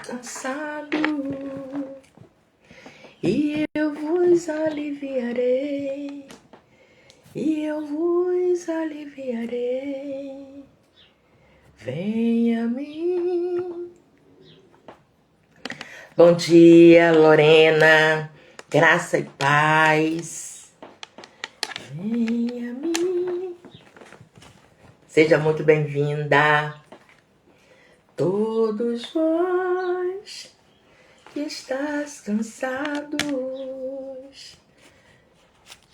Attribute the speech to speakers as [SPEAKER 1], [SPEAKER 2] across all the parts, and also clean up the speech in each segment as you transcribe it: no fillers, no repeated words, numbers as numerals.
[SPEAKER 1] cansado, e eu vos aliviarei, e eu vos aliviarei. Venha a mim. Bom dia, Lorena, graça e paz. Venha a mim. Seja muito bem-vinda. Todos vós que estás cansados,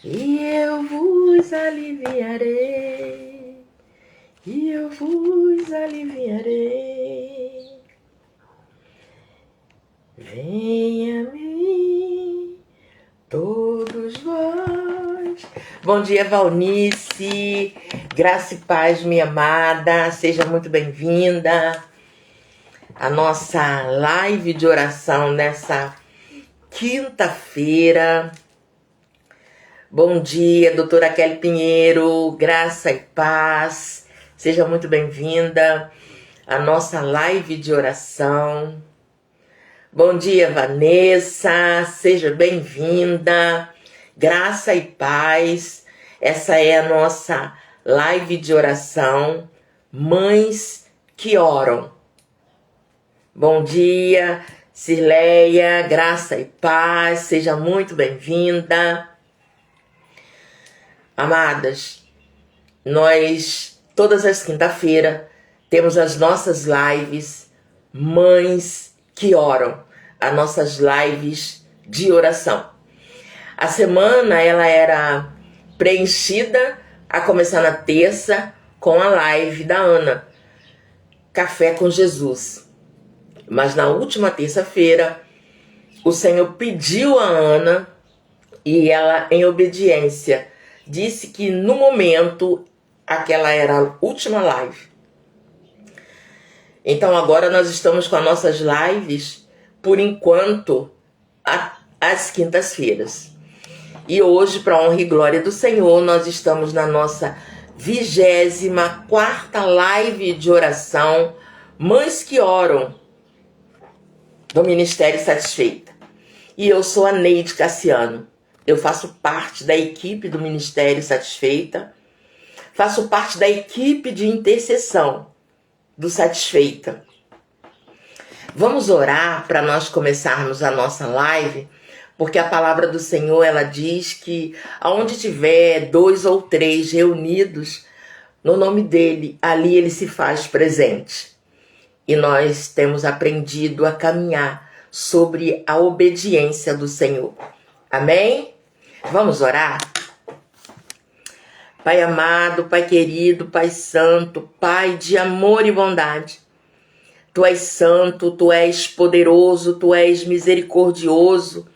[SPEAKER 1] e eu vos aliviarei, e eu vos aliviarei. Venha a mim, todos vós. Bom dia, Valnice, graça e paz, minha amada, seja muito bem-vinda. A nossa live de oração nessa quinta-feira. Bom dia, doutora Kelly Pinheiro, graça e paz. Seja muito bem-vinda à nossa live de oração. Bom dia, Vanessa, seja bem-vinda. Graça e paz. Essa é a nossa live de oração. Mães que oram. Bom dia, Cirleia, graça e paz, seja muito bem-vinda. Amadas, nós, todas as quinta-feiras, temos as nossas lives Mães que Oram, as nossas lives de oração. A semana, ela era preenchida, a começar na terça, com a live da Ana, Café com Jesus. Mas na última terça-feira, o Senhor pediu a Ana e ela, em obediência, disse que no momento aquela era a última live. Então agora nós estamos com as nossas lives, por enquanto, às quintas-feiras. E hoje, para a honra e glória do Senhor, nós estamos na nossa 24ª live de oração, Mães que Oram, do Ministério Satisfeita. E eu sou a Neide Cassiano. Eu faço parte da equipe do Ministério Satisfeita. Faço parte da equipe de intercessão do Satisfeita. Vamos orar para nós começarmos a nossa live, porque a palavra do Senhor, ela diz que aonde tiver 2 ou 3 reunidos no nome dele, ali ele se faz presente. E nós temos aprendido a caminhar sobre a obediência do Senhor. Amém? Vamos orar? Pai amado, Pai querido, Pai santo, Pai de amor e bondade. Tu és santo, Tu és poderoso, Tu és misericordioso,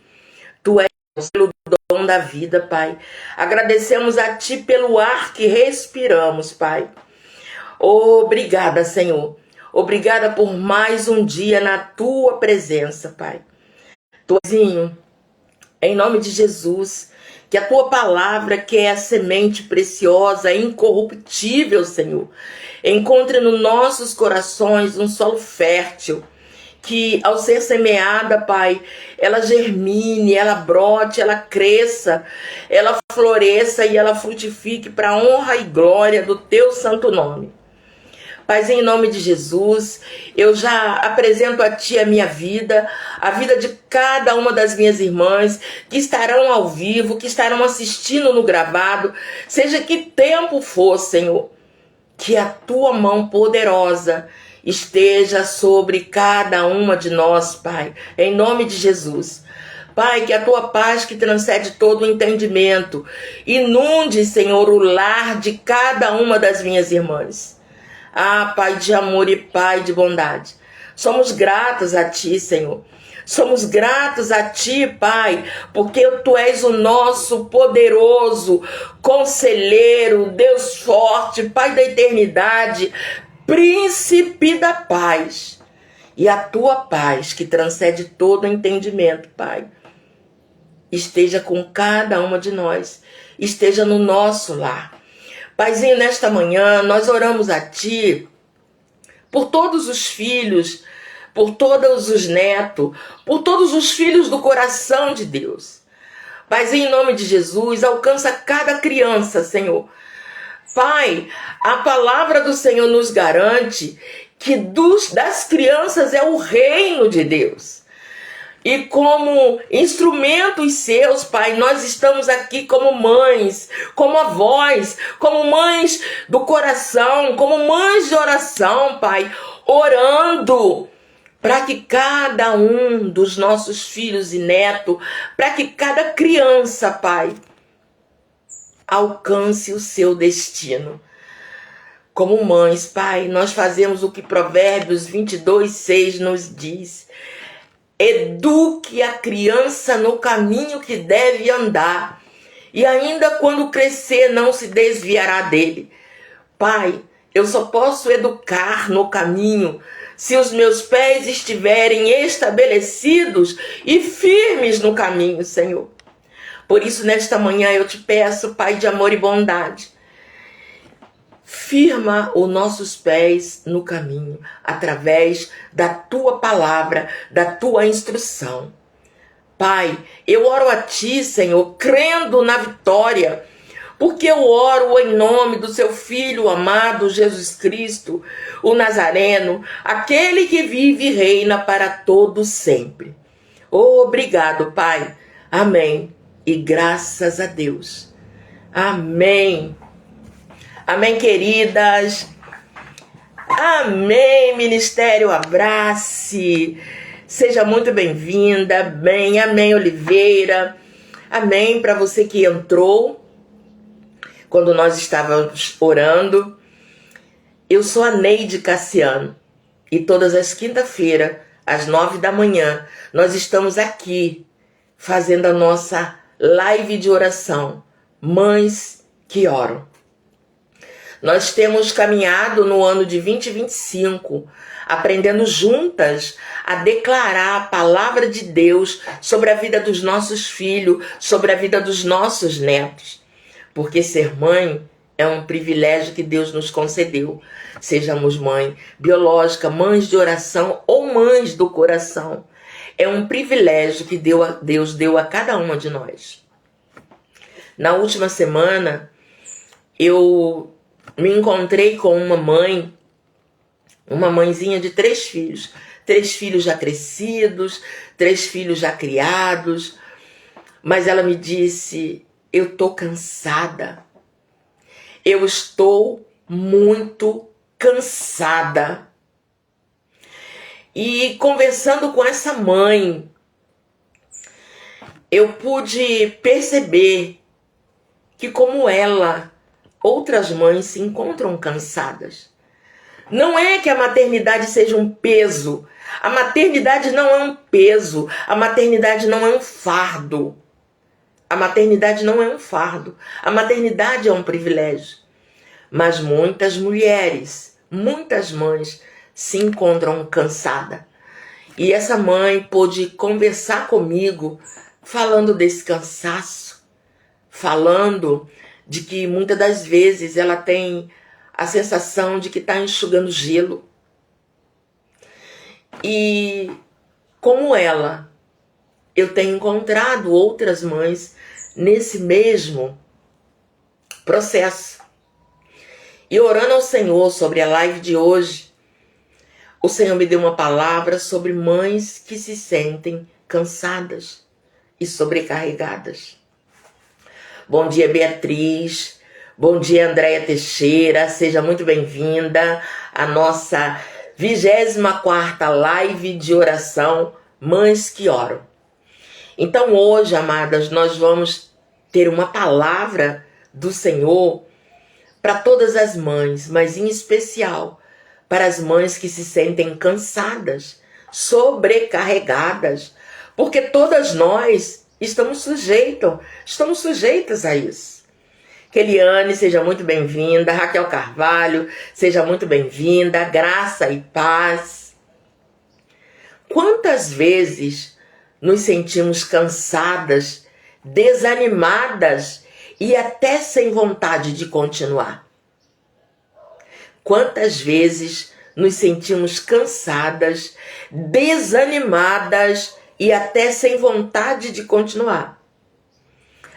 [SPEAKER 1] Tu és pelo dom da vida, Pai. Agradecemos a Ti pelo ar que respiramos, Pai. Obrigada, Senhor. Obrigada por mais um dia na Tua presença, Pai. Tuazinho, em nome de Jesus, que a Tua palavra, que é a semente preciosa, incorruptível, Senhor, encontre nos nossos corações um solo fértil, que ao ser semeada, Pai, ela germine, ela brote, ela cresça, ela floresça e ela frutifique para a honra e glória do Teu santo nome. Pai, em nome de Jesus, eu já apresento a Ti a minha vida, a vida de cada uma das minhas irmãs que estarão ao vivo, que estarão assistindo no gravado, seja que tempo for, Senhor, que a Tua mão poderosa esteja sobre cada uma de nós, Pai, em nome de Jesus. Pai, que a Tua paz que transcende todo o entendimento inunde, Senhor, o lar de cada uma das minhas irmãs. Ah, Pai de amor e Pai de bondade, somos gratos a Ti, Senhor. Somos gratos a Ti, Pai, porque Tu és o nosso poderoso conselheiro, Deus forte, Pai da eternidade, Príncipe da paz. E a Tua paz, que transcende todo entendimento, Pai, esteja com cada uma de nós, esteja no nosso lar. Paizinho, nesta manhã nós oramos a Ti por todos os filhos, por todos os netos, por todos os filhos do coração de Deus. Pai, em nome de Jesus, alcança cada criança, Senhor. Pai, a palavra do Senhor nos garante que das crianças é o reino de Deus. E como instrumentos seus, Pai, nós estamos aqui como mães, como avós, como mães do coração, como mães de oração, Pai, orando para que cada um dos nossos filhos e netos, para que cada criança, Pai, alcance o seu destino. Como mães, Pai, nós fazemos o que Provérbios 22:6 nos diz. Eduque a criança no caminho que deve andar, e ainda quando crescer não se desviará dele. Pai, eu só posso educar no caminho se os meus pés estiverem estabelecidos e firmes no caminho, Senhor. Por isso, nesta manhã eu te peço, Pai de amor e bondade, firma os nossos pés no caminho, através da tua palavra, da tua instrução. Pai, eu oro a ti, Senhor, crendo na vitória, porque eu oro em nome do seu Filho amado Jesus Cristo, o Nazareno, aquele que vive e reina para todo sempre. Obrigado, Pai. Amém. E graças a Deus. Amém. Amém, queridas. Amém, Ministério Abrace. Seja muito bem-vinda. Bem, amém, Oliveira. Amém para você que entrou quando nós estávamos orando. Eu sou a Neide Cassiano e todas as quinta-feiras, às 9 da manhã, nós estamos aqui fazendo a nossa live de oração, Mães que Oram. Nós temos caminhado no ano de 2025, aprendendo juntas a declarar a palavra de Deus sobre a vida dos nossos filhos, sobre a vida dos nossos netos. Porque ser mãe é um privilégio que Deus nos concedeu. Sejamos mãe biológica, mães de oração ou mães do coração. É um privilégio que Deus deu a cada uma de nós. Na última semana, eu me encontrei com uma mãezinha de 3 filhos. 3 filhos já crescidos, 3 filhos já criados. Mas ela me disse, eu estou cansada. Eu estou muito cansada. E conversando com essa mãe, eu pude perceber que, como ela, outras mães se encontram cansadas. Não é que a maternidade seja um peso. A maternidade não é um peso. A maternidade não é um fardo. A maternidade não é um fardo. A maternidade é um privilégio. Mas muitas mulheres, muitas mães se encontram cansadas. E essa mãe pôde conversar comigo falando desse cansaço, falando de que muitas das vezes ela tem a sensação de que está enxugando gelo. E como ela, eu tenho encontrado outras mães nesse mesmo processo. E orando ao Senhor sobre a live de hoje, o Senhor me deu uma palavra sobre mães que se sentem cansadas e sobrecarregadas. Bom dia, Beatriz. Bom dia, Andréia Teixeira. Seja muito bem-vinda à nossa 24ª live de oração Mães que Oram. Então hoje, amadas, nós vamos ter uma palavra do Senhor para todas as mães, mas em especial para as mães que se sentem cansadas, sobrecarregadas, porque todas nós estamos sujeitas a isso. Keliane, seja muito bem-vinda. Raquel Carvalho, seja muito bem-vinda. Graça e paz. Quantas vezes nos sentimos cansadas, desanimadas e até sem vontade de continuar? Quantas vezes nos sentimos cansadas, desanimadas e até sem vontade de continuar.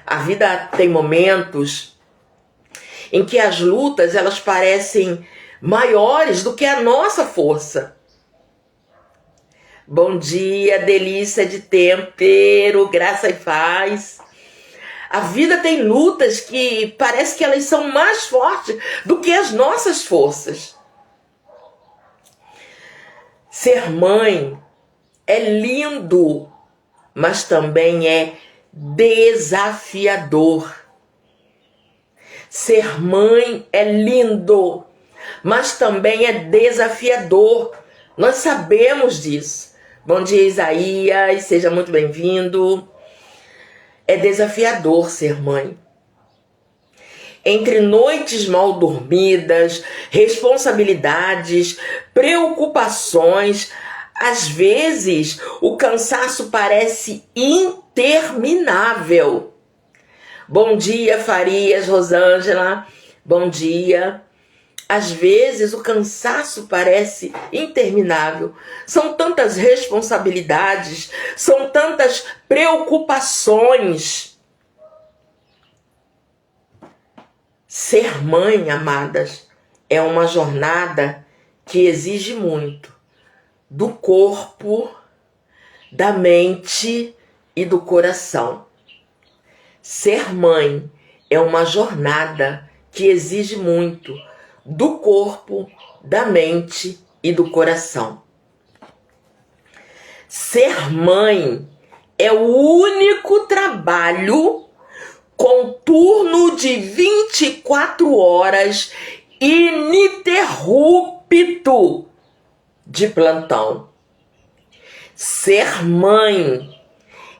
[SPEAKER 1] A vida tem momentos em que as lutas elas parecem maiores do que a nossa força. Bom dia, delícia de tempero, graça e paz. A vida tem lutas que parece que elas são mais fortes do que as nossas forças. Ser mãe é lindo, mas também é desafiador. Ser mãe é lindo, mas também é desafiador. Nós sabemos disso. Bom dia, Isaías, seja muito bem-vindo. É desafiador ser mãe. Entre noites mal dormidas, responsabilidades, preocupações, às vezes o cansaço parece interminável. Bom dia, Farias, Rosângela. Bom dia. Às vezes o cansaço parece interminável. São tantas responsabilidades, são tantas preocupações. Ser mãe, amadas, é uma jornada que exige muito do corpo, da mente e do coração. Ser mãe é uma jornada que exige muito do corpo, da mente e do coração. Ser mãe é o único trabalho com turno de 24 horas ininterrupto de plantão. Ser mãe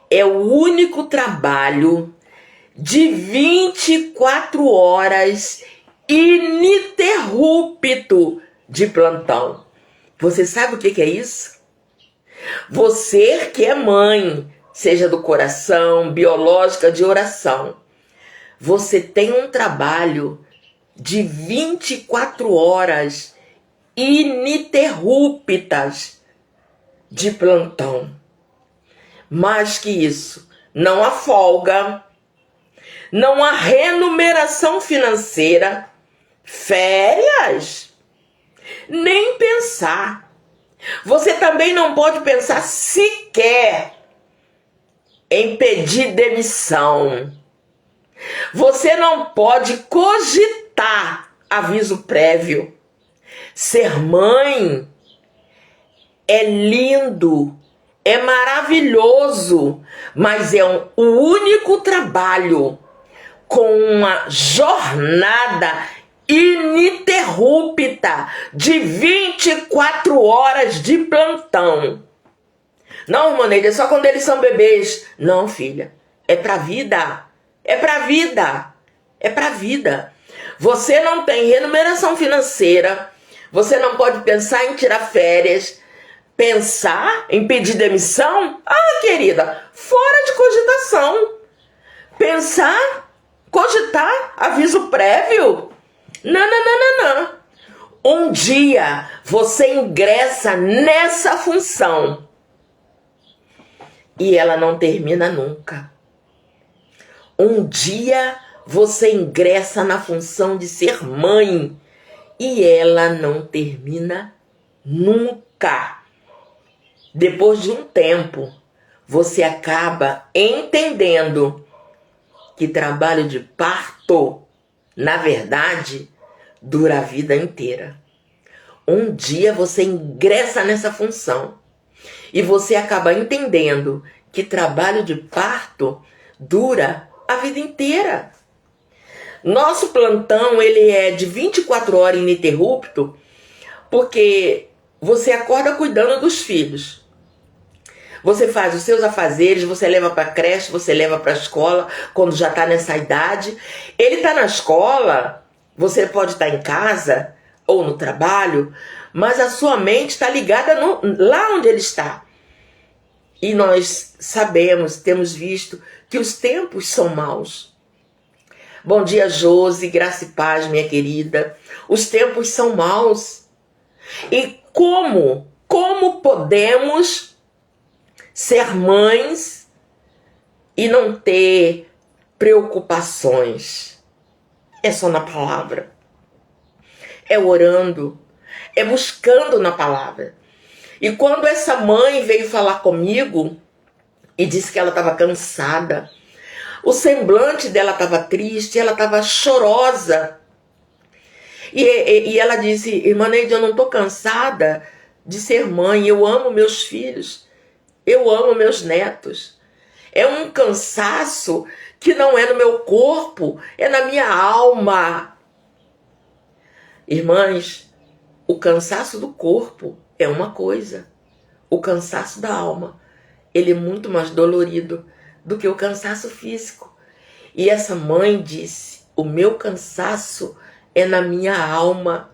[SPEAKER 1] é o único trabalho de 24 horas ininterrupto de plantão. Você sabe o que é isso? Você que é mãe, seja do coração, biológica, de oração, você tem um trabalho de 24 horas ininterruptas de plantão. Mais que isso, não há folga, não há remuneração financeira, férias, nem pensar. Você também não pode pensar sequer em pedir demissão. Você não pode cogitar aviso prévio. Ser mãe é lindo, é maravilhoso, mas é o único trabalho com uma jornada ininterrupta de 24 horas de plantão. Não, Moneide, é só quando eles são bebês. Não, filha, é pra vida. É pra vida. É pra vida. Você não tem remuneração financeira. Você não pode pensar em tirar férias. Pensar em pedir demissão? Ah, querida, fora de cogitação. Pensar, cogitar, aviso prévio? Não. Um dia você ingressa nessa função e ela não termina nunca. Um dia você ingressa na função de ser mãe e ela não termina nunca. Depois de um tempo, você acaba entendendo que trabalho de parto, na verdade, dura a vida inteira. Um dia você ingressa nessa função e você acaba entendendo que trabalho de parto dura a vida inteira. Nosso plantão, ele é de 24 horas ininterrupto, porque você acorda cuidando dos filhos. Você faz os seus afazeres, você leva para a creche, você leva para a escola, quando já está nessa idade. Ele está na escola, você pode estar em casa ou no trabalho, mas a sua mente está ligada lá onde ele está. E nós sabemos, temos visto que os tempos são maus. Bom dia, Josi, graça e paz, minha querida. Os tempos são maus. E como podemos ser mães e não ter preocupações? É só na palavra. É orando, é buscando na palavra. E quando essa mãe veio falar comigo e disse que ela estava cansada, o semblante dela estava triste, ela estava chorosa. E ela disse: irmã Neide, eu não estou cansada de ser mãe, eu amo meus filhos, eu amo meus netos. É um cansaço que não é no meu corpo, é na minha alma. Irmãs, o cansaço do corpo é uma coisa. O cansaço da alma, ele é muito mais dolorido do que o cansaço físico. E essa mãe disse: o meu cansaço é na minha alma.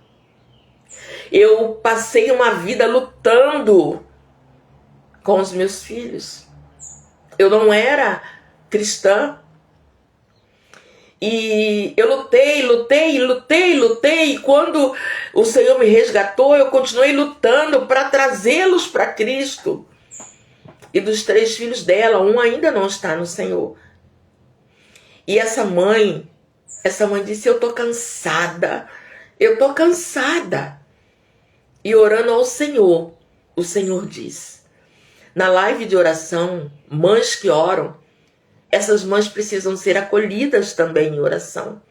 [SPEAKER 1] Eu passei uma vida lutando com os meus filhos. Eu não era cristã. E eu lutei. E quando o Senhor me resgatou, eu continuei lutando para trazê-los para Cristo. E dos 3 filhos dela, um ainda não está no Senhor. E essa mãe disse: eu tô cansada. E orando ao Senhor, o Senhor diz: na live de oração, mães que oram, essas mães precisam ser acolhidas também em oração.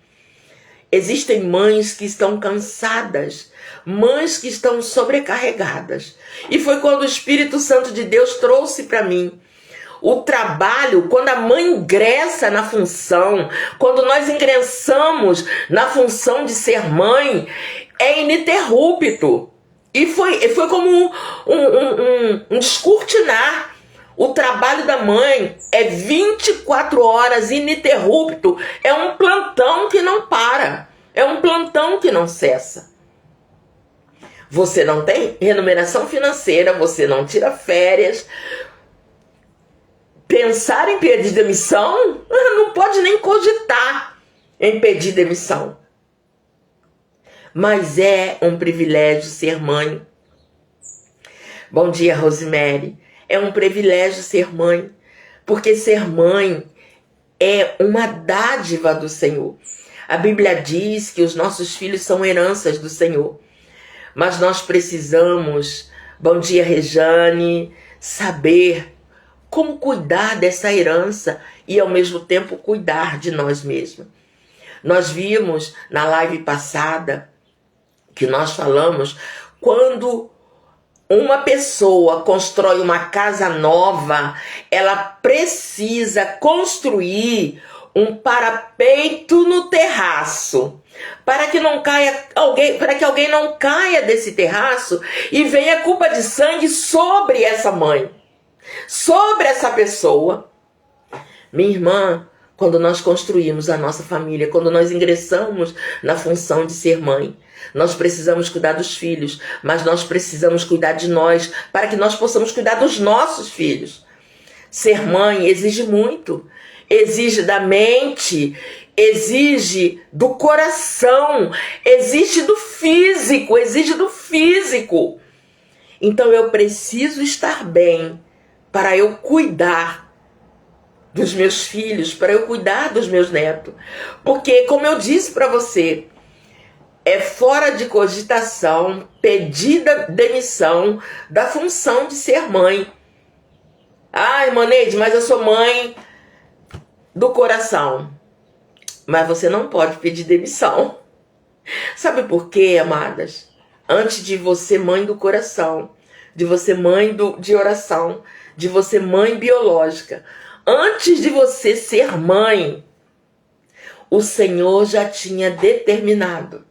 [SPEAKER 1] Existem mães que estão cansadas, mães que estão sobrecarregadas. E foi quando o Espírito Santo de Deus trouxe para mim o trabalho, quando a mãe ingressa na função, quando nós ingressamos na função de ser mãe, é ininterrupto. E foi como um descortinar. O trabalho da mãe é 24 horas ininterrupto. É um plantão que não para. É um plantão que não cessa. Você não tem remuneração financeira, você não tira férias. Pensar em pedir demissão, não pode nem cogitar em pedir demissão. Mas é um privilégio ser mãe. Bom dia, Rosemary. É um privilégio ser mãe, porque ser mãe é uma dádiva do Senhor. A Bíblia diz que os nossos filhos são heranças do Senhor. Mas nós precisamos, bom dia, Rejane, saber como cuidar dessa herança e ao mesmo tempo cuidar de nós mesmos. Nós vimos na live passada que nós falamos quando uma pessoa constrói uma casa nova, ela precisa construir um parapeito no terraço, para que alguém não caia desse terraço e venha culpa de sangue sobre essa mãe, sobre essa pessoa. Minha irmã, quando nós construímos a nossa família, quando nós ingressamos na função de ser mãe, nós precisamos cuidar dos filhos, mas nós precisamos cuidar de nós, para que nós possamos cuidar dos nossos filhos. Ser mãe exige muito, exige da mente, exige do coração, exige do físico. Então eu preciso estar bem para eu cuidar dos meus filhos, para eu cuidar dos meus netos. Porque, como eu disse para você, é fora de cogitação pedir demissão da função de ser mãe. Ah, irmã Neide, mas eu sou mãe do coração. Mas você não pode pedir demissão. Sabe por quê, amadas? Antes de você mãe do coração, de você mãe de oração, de você mãe biológica, antes de você ser mãe, o Senhor já tinha determinado.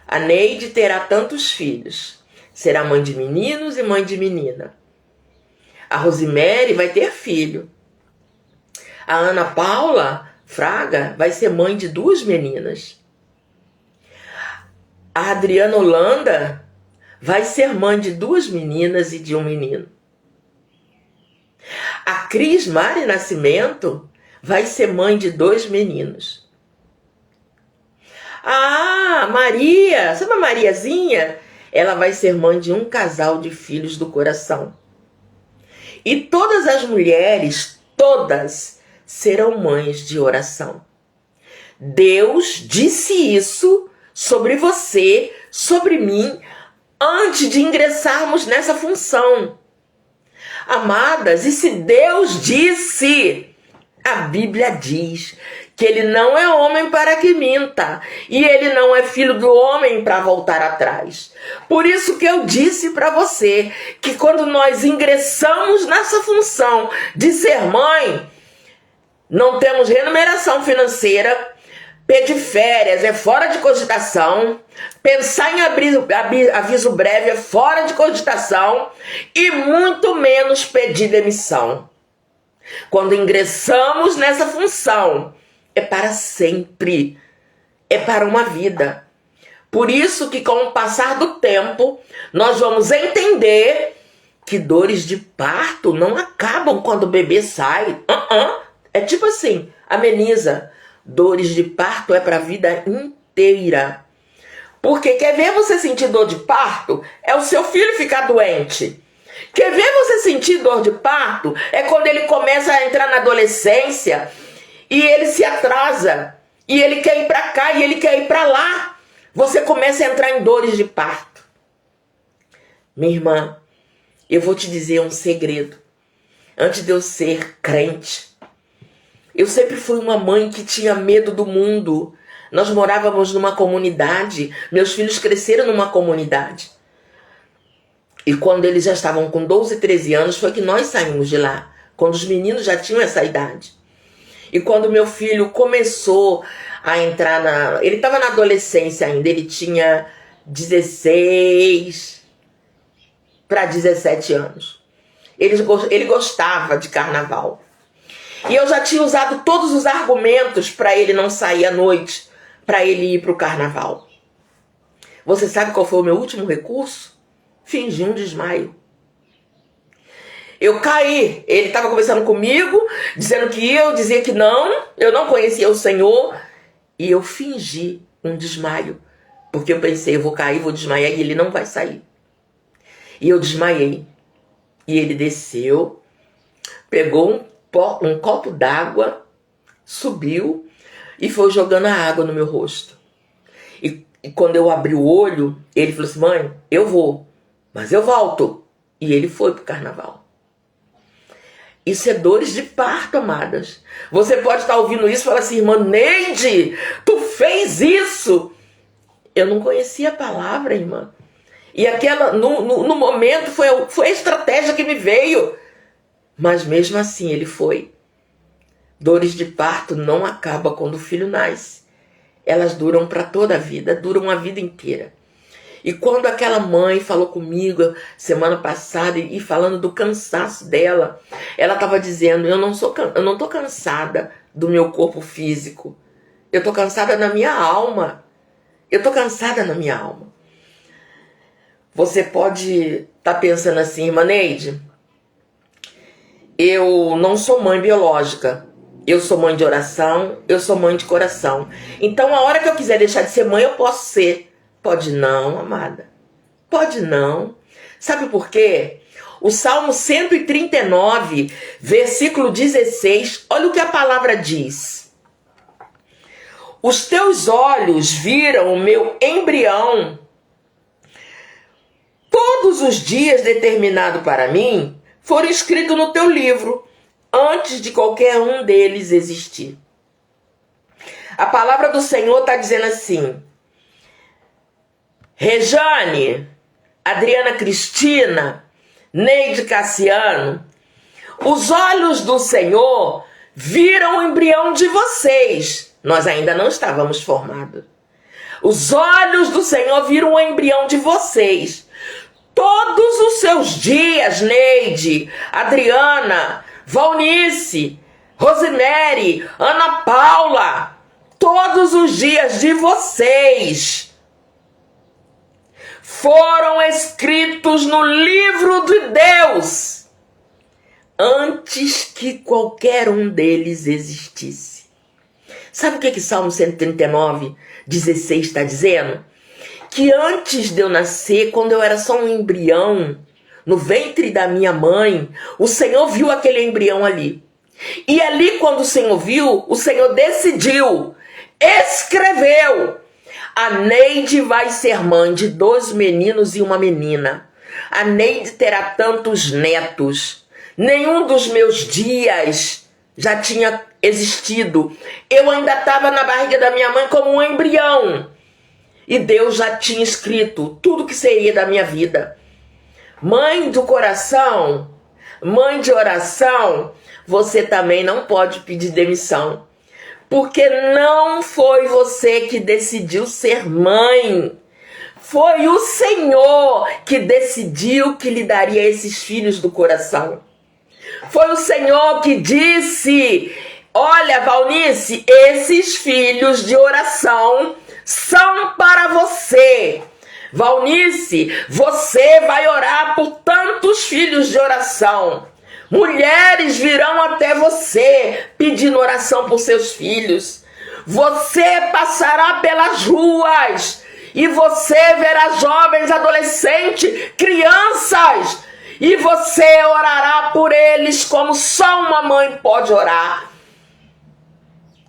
[SPEAKER 1] A Neide terá tantos filhos. Será mãe de meninos e mãe de menina. A Rosemary vai ter filho. A Ana Paula Fraga vai ser mãe de 2 meninas. A Adriana Holanda vai ser mãe de 2 meninas e de 1 menino. A Cris Mari Nascimento vai ser mãe de 2 meninos. Ah, Maria, sabe a Mariazinha? ela vai ser mãe de um casal de filhos do coração. E todas as mulheres, todas, serão mães de oração. Deus disse isso sobre você, sobre mim, antes de ingressarmos nessa função. Amadas, e se Deus disse, a Bíblia diz que ele não é homem para que minta, e ele não é filho do homem para voltar atrás. Por isso que eu disse para você que quando nós ingressamos nessa função de ser mãe, não temos remuneração financeira, pedir férias é fora de cogitação, pensar em aviso breve é fora de cogitação e muito menos pedir demissão. Quando ingressamos nessa função, é para sempre, é para uma vida. Por isso que com o passar do tempo, nós vamos entender que dores de parto não acabam quando o bebê sai. É tipo assim, ameniza. Dores de parto é para a vida inteira. Porque quer ver você sentir dor de parto? É o seu filho ficar doente. Quer ver você sentir dor de parto? É quando ele começa a entrar na adolescência e ele se atrasa. E ele quer ir para cá e ele quer ir para lá. Você começa a entrar em dores de parto. Minha irmã, eu vou te dizer um segredo. Antes de eu ser crente, eu sempre fui uma mãe que tinha medo do mundo. Nós morávamos numa comunidade. Meus filhos cresceram numa comunidade. E quando eles já estavam com 12, 13 anos, foi que nós saímos de lá. Quando os meninos já tinham essa idade. E quando meu filho começou a entrar na... Ele estava na adolescência ainda. Ele tinha 16 para 17 anos. Ele gostava de carnaval. E eu já tinha usado todos os argumentos para ele não sair à noite, para ele ir para o carnaval. Você sabe qual foi o meu último recurso? Fingir um desmaio. Eu caí. Ele estava conversando comigo, dizendo que eu dizia que não, eu não conhecia o Senhor. E eu fingi um desmaio. Porque eu pensei, eu vou cair, vou desmaiar e ele não vai sair. E eu desmaiei. E ele desceu, pegou um copo d'água, subiu e foi jogando a água no meu rosto. E quando eu abri o olho, ele falou assim: mãe, eu vou, mas eu volto. E ele foi pro carnaval. Isso é dores de parto, amadas. Você pode estar ouvindo isso e falar assim: irmã Neide, tu fez isso. Eu não conhecia a palavra, irmã. E aquela, no momento, foi a estratégia que me veio. Mas mesmo assim ele foi. Dores de parto não acabam quando o filho nasce. Elas duram para toda a vida, duram a vida inteira. E quando aquela mãe falou comigo semana passada e falando do cansaço dela, ela estava dizendo: eu não estou cansada do meu corpo físico. Eu estou cansada na minha alma. Eu estou cansada na minha alma. Você pode estar pensando assim: irmã Neide, eu não sou mãe biológica, eu sou mãe de oração, eu sou mãe de coração. Então a hora que eu quiser deixar de ser mãe, eu posso ser. Pode não, amada. Pode não. Sabe por quê? O Salmo 139, versículo 16, olha o que a palavra diz. Os teus olhos viram o meu embrião. Todos os dias determinados para mim foram escritos no teu livro, antes de qualquer um deles existir. A palavra do Senhor está dizendo assim: Rejane, Adriana Cristina, Neide Cassiano, os olhos do Senhor viram o embrião de vocês. Nós ainda não estávamos formados. Os olhos do Senhor viram o embrião de vocês. Todos os seus dias, Neide, Adriana, Valnice, Rosemary, Ana Paula, todos os dias de vocês foram escritos no livro de Deus antes que qualquer um deles existisse. Sabe o que Salmo 139, 16 está dizendo? que antes de eu nascer, quando eu era só um embrião, no ventre da minha mãe, o Senhor viu aquele embrião ali. E ali, quando o Senhor viu, o Senhor decidiu, escreveu: a Neide vai ser mãe de 2 meninos e uma menina. A Neide terá tantos netos. Nenhum dos meus dias já tinha existido. Eu ainda estava na barriga da minha mãe como um embrião. E Deus já tinha escrito tudo que seria da minha vida. Mãe do coração, mãe de oração, você também não pode pedir demissão. Porque não foi você que decidiu ser mãe. Foi o Senhor que decidiu que lhe daria esses filhos do coração. Foi o Senhor que disse: olha, Valnice, esses filhos de oração são para você. Valnice, você vai orar por tantos filhos de oração. Mulheres virão até você pedindo oração por seus filhos. Você passará pelas ruas e você verá jovens, adolescentes, crianças, e você orará por eles como só uma mãe pode orar.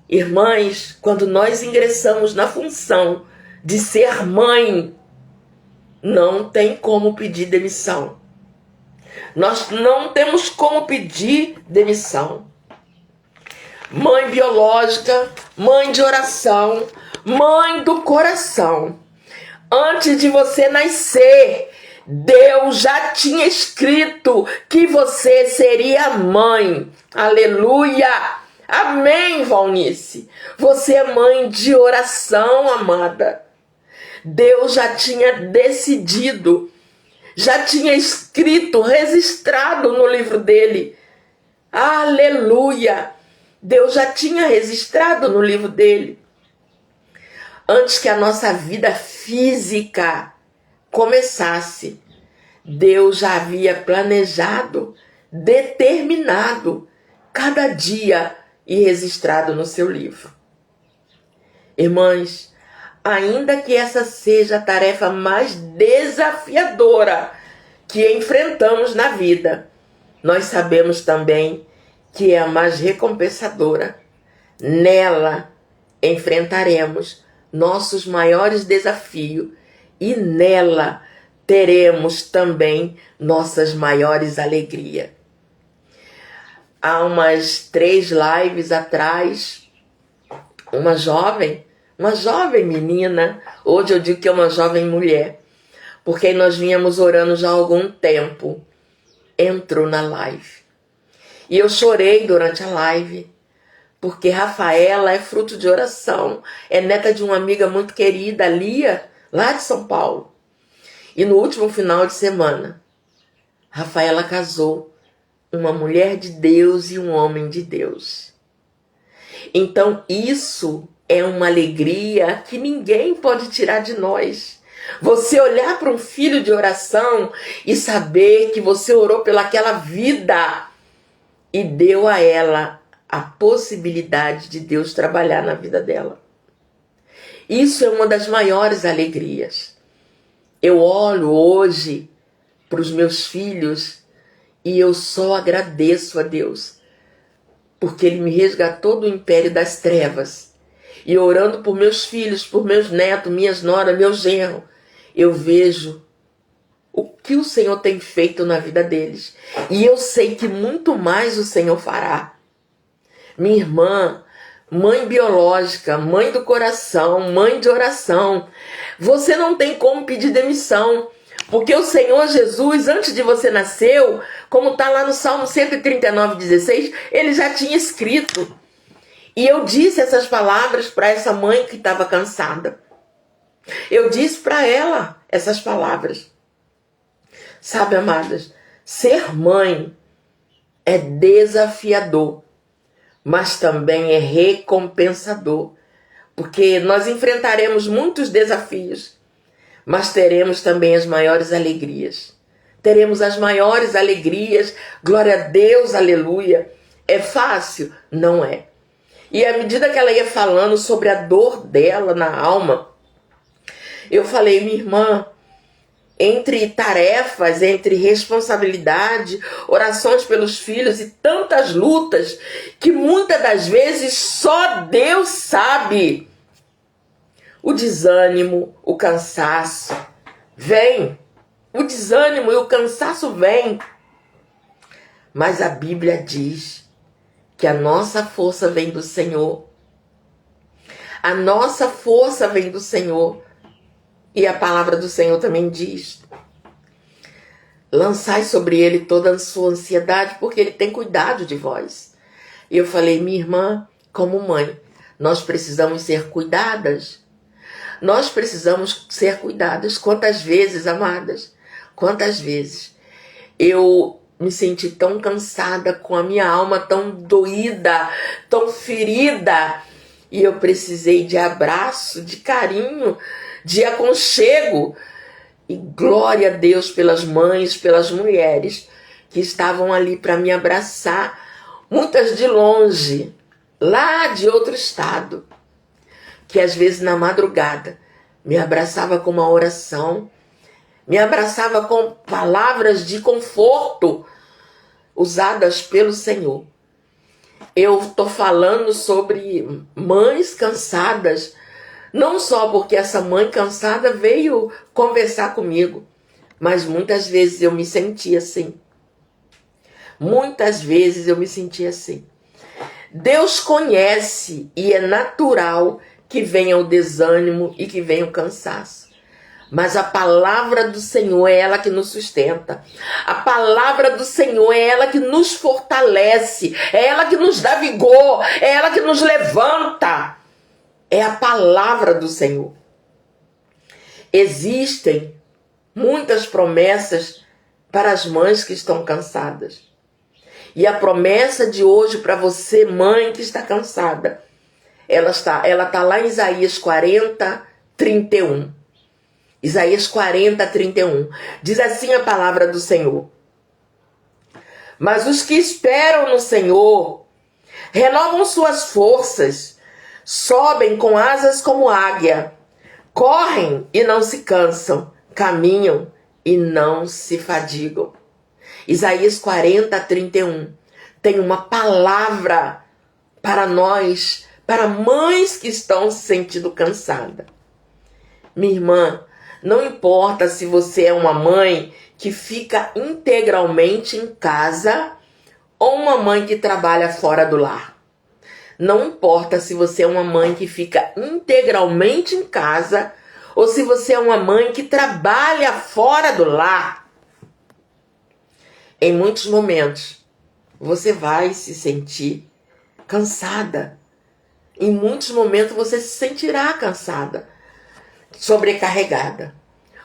[SPEAKER 1] Irmãs, quando nós ingressamos na função de ser mãe, não tem como pedir demissão. Nós não temos como pedir demissão. Mãe biológica, mãe de oração, mãe do coração. Antes de você nascer, Deus já tinha escrito que você seria mãe. Aleluia! Amém, Valnice. Você é mãe de oração, amada. Deus já tinha decidido, já tinha escrito, registrado no livro dele. Aleluia! Deus já tinha registrado no livro dele. Antes que a nossa vida física começasse, Deus já havia planejado, determinado cada dia e registrado no seu livro. Irmãs, ainda que essa seja a tarefa mais desafiadora que enfrentamos na vida, nós sabemos também que é a mais recompensadora. Nela enfrentaremos nossos maiores desafios e nela teremos também nossas maiores alegrias. Há umas 3 lives atrás, uma jovem menina, hoje eu digo que é uma jovem mulher, porque nós vínhamos orando já há algum tempo, entrou na live. E eu chorei durante a live, porque Rafaela é fruto de oração, é neta de uma amiga muito querida, Lia, lá de São Paulo. E no último final de semana, Rafaela casou uma mulher de Deus e um homem de Deus. Então isso é uma alegria que ninguém pode tirar de nós. Você olhar para um filho de oração e saber que você orou pelaquela vida e deu a ela a possibilidade de Deus trabalhar na vida dela. Isso é uma das maiores alegrias. Eu olho hoje para os meus filhos e eu só agradeço a Deus, porque Ele me resgatou do império das trevas. E orando por meus filhos, por meus netos, minhas noras, meu genro, eu vejo o que o Senhor tem feito na vida deles. E eu sei que muito mais o Senhor fará. Minha irmã, mãe biológica, mãe do coração, mãe de oração, você não tem como pedir demissão, porque o Senhor Jesus, antes de você nascer, como está lá no Salmo 139:16, Ele já tinha escrito. E eu disse essas palavras para essa mãe que estava cansada. Eu disse para ela essas palavras. Sabe, amadas, ser mãe é desafiador, mas também é recompensador, porque nós enfrentaremos muitos desafios, mas teremos também as maiores alegrias. Teremos as maiores alegrias, glória a Deus, aleluia. É fácil? Não é. E à medida que ela ia falando sobre a dor dela na alma, Eu falei, minha irmã, entre tarefas, entre responsabilidade, orações pelos filhos e tantas lutas que muitas das vezes só Deus sabe. O desânimo, o cansaço vem. O desânimo e o cansaço vem. Mas a Bíblia diz que a nossa força vem do Senhor. A nossa força vem do Senhor. E a palavra do Senhor também diz: lançai sobre ele toda a sua ansiedade, porque ele tem cuidado de vós. E eu falei, minha irmã, como mãe, nós precisamos ser cuidadas. Nós precisamos ser cuidadas. Quantas vezes, amadas, quantas vezes eu me senti tão cansada, com a minha alma tão doída, tão ferida, e eu precisei de abraço, de carinho, de aconchego. E glória a Deus pelas mães, pelas mulheres que estavam ali para me abraçar, muitas de longe, lá de outro estado, que às vezes na madrugada me abraçava com uma oração, me abraçava com palavras de conforto usadas pelo Senhor. Eu estou falando sobre mães cansadas, não só porque essa mãe cansada veio conversar comigo, mas muitas vezes eu me senti assim. Muitas vezes eu me senti assim. Deus conhece e é natural que venha o desânimo e que venha o cansaço. Mas a palavra do Senhor é ela que nos sustenta. A palavra do Senhor é ela que nos fortalece. É ela que nos dá vigor. É ela que nos levanta. É a palavra do Senhor. Existem muitas promessas para as mães que estão cansadas. E a promessa de hoje para você, mãe que está cansada, ela está lá em Isaías 40, 31. Isaías 40, 31. Diz assim a palavra do Senhor: mas os que esperam no Senhor renovam suas forças, sobem com asas como águia, correm e não se cansam, caminham e não se fadigam. Isaías 40, 31. Tem uma palavra para nós, para mães que estão se sentindo cansadas. Minha irmã, não importa se você é uma mãe que fica integralmente em casa ou uma mãe que trabalha fora do lar. Não importa se você é uma mãe que fica integralmente em casa ou se você é uma mãe que trabalha fora do lar. Em muitos momentos, você vai se sentir cansada. Em muitos momentos, você se sentirá cansada, sobrecarregada.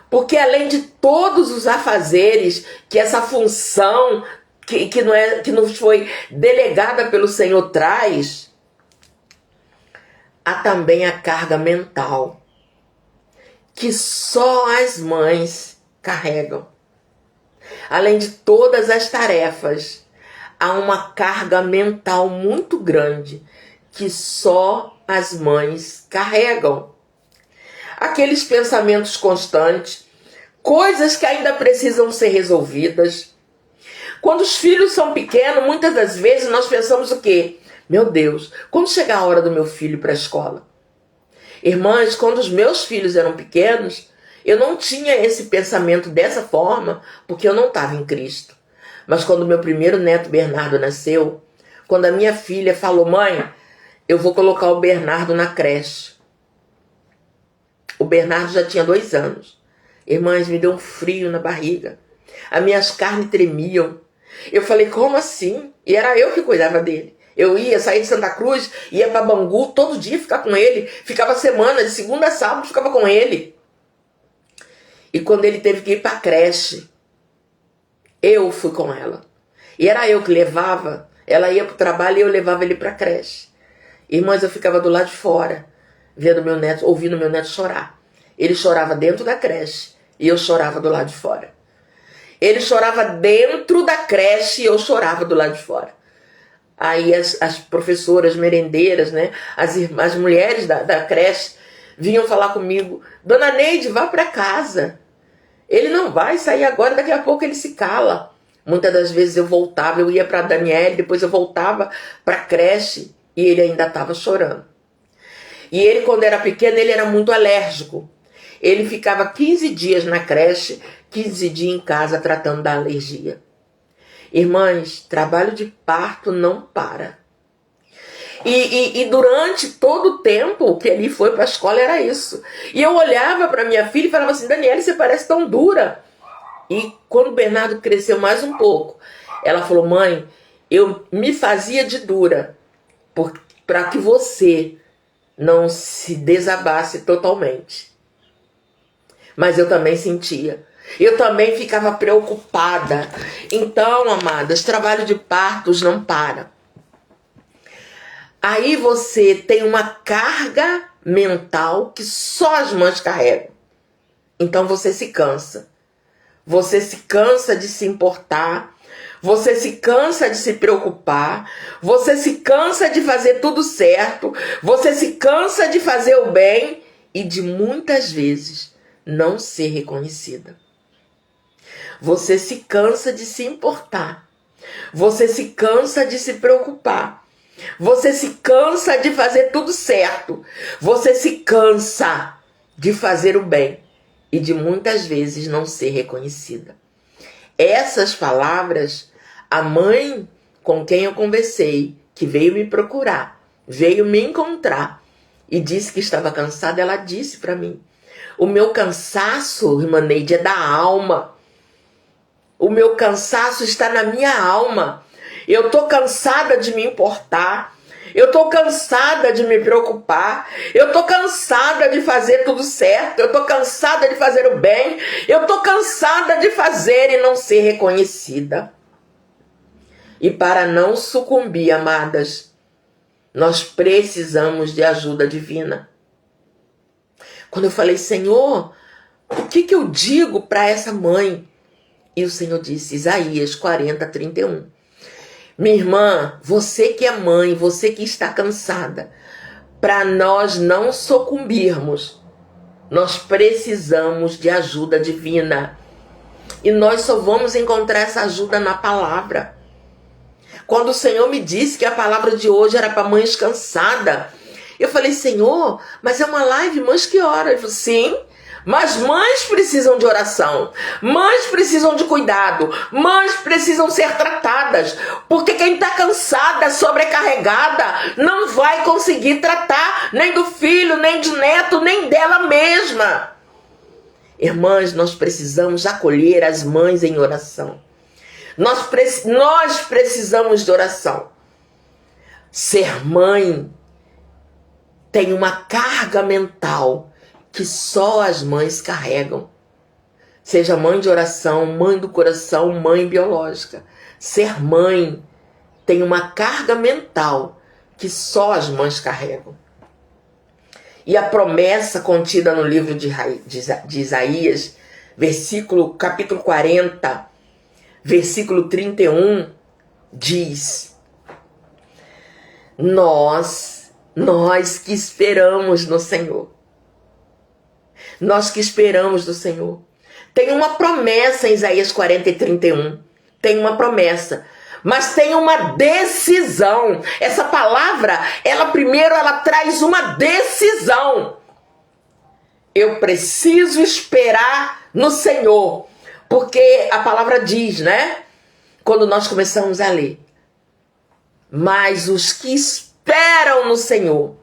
[SPEAKER 1] Porque além de todos os afazeres que essa função que nos foi delegada pelo Senhor traz, há também a carga mental que só as mães carregam. Além de todas as tarefas, há uma carga mental muito grande que só as mães carregam. Aqueles pensamentos constantes, coisas que ainda precisam ser resolvidas. Quando os filhos são pequenos, muitas das vezes nós pensamos o quê? Meu Deus, quando chegar a hora do meu filho para a escola? Irmãs, quando os meus filhos eram pequenos, eu não tinha esse pensamento dessa forma, porque eu não estava em Cristo. Mas quando meu primeiro neto Bernardo nasceu, quando a minha filha falou, mãe, eu vou colocar o Bernardo na creche. O Bernardo já tinha 2 anos. Irmãs, me deu um frio na barriga. As minhas carnes tremiam. Eu falei, como assim? E era eu que cuidava dele. Eu ia sair de Santa Cruz, ia para Bangu, todo dia ficar com ele. Ficava semana, de segunda a sábado, ficava com ele. E quando ele teve que ir para a creche, eu fui com ela. E era eu que levava. Ela ia para o trabalho e eu levava ele para a creche. Irmãs, eu ficava do lado de fora, vendo meu neto, ouvindo meu neto chorar. Ele chorava dentro da creche e eu chorava do lado de fora. Ele chorava dentro da creche e eu chorava do lado de fora. Aí as professoras merendeiras, né, as mulheres da creche, vinham falar comigo: Dona Neide, vá para casa. Ele não vai sair agora, daqui a pouco ele se cala. Muitas das vezes eu voltava, eu ia para Daniele, depois eu voltava para a creche e ele ainda estava chorando. E ele, quando era pequeno, ele era muito alérgico. Ele ficava 15 dias na creche, 15 dias em casa tratando da alergia. Irmãs, trabalho de parto não para. E durante todo o tempo que ele foi para a escola era isso. E eu olhava para minha filha e falava assim: Daniele, você parece tão dura. E quando o Bernardo cresceu mais um pouco, ela falou: mãe, eu me fazia de dura para que você não se desabasse totalmente. Mas eu também sentia. Eu também ficava preocupada. Então, amadas, trabalho de partos não para. Aí você tem uma carga mental que só as mães carregam. Então você se cansa. Você se cansa de se importar. Você se cansa de se preocupar. Você se cansa de fazer tudo certo. Você se cansa de fazer o bem e de muitas vezes não ser reconhecida. Você se cansa de se importar. Você se cansa de se preocupar. Você se cansa de fazer tudo certo. Você se cansa de fazer o bem e de muitas vezes não ser reconhecida. Essas palavras, a mãe com quem eu conversei, que veio me procurar, veio me encontrar e disse que estava cansada, ela disse para mim: o meu cansaço, irmã Neide, é da alma. O meu cansaço está na minha alma. Eu estou cansada de me importar. Eu estou cansada de me preocupar. Eu estou cansada de fazer tudo certo. Eu estou cansada de fazer o bem. Eu estou cansada de fazer e não ser reconhecida. E para não sucumbir, amadas, nós precisamos de ajuda divina. Quando eu falei: Senhor, o que eu digo para essa mãe? E o Senhor disse, Isaías 40:31. Minha irmã, você que é mãe, você que está cansada, para nós não sucumbirmos, nós precisamos de ajuda divina. E nós só vamos encontrar essa ajuda na palavra. Quando o Senhor me disse que a palavra de hoje era para mães cansadas, eu falei: Senhor, mas é uma live, mães, que hora? Ele falou: sim, mas mães precisam de oração, mães precisam de cuidado, mães precisam ser tratadas, porque quem está cansada, sobrecarregada, não vai conseguir tratar nem do filho, nem de neto, nem dela mesma. Irmãs, nós precisamos acolher as mães em oração. Nós precisamos de oração. Ser mãe tem uma carga mental que só as mães carregam. Seja mãe de oração, mãe do coração, mãe biológica. Ser mãe tem uma carga mental que só as mães carregam. E a promessa contida no livro de Isaías, capítulo 40, versículo 31, diz: Nós que esperamos no Senhor. Nós que esperamos do Senhor. Tem uma promessa em Isaías 40:31. Tem uma promessa. Mas tem uma decisão. Essa palavra, primeiro ela traz uma decisão. Eu preciso esperar no Senhor. Porque a palavra diz, né? Quando nós começamos a ler. Mas os que esperam no Senhor.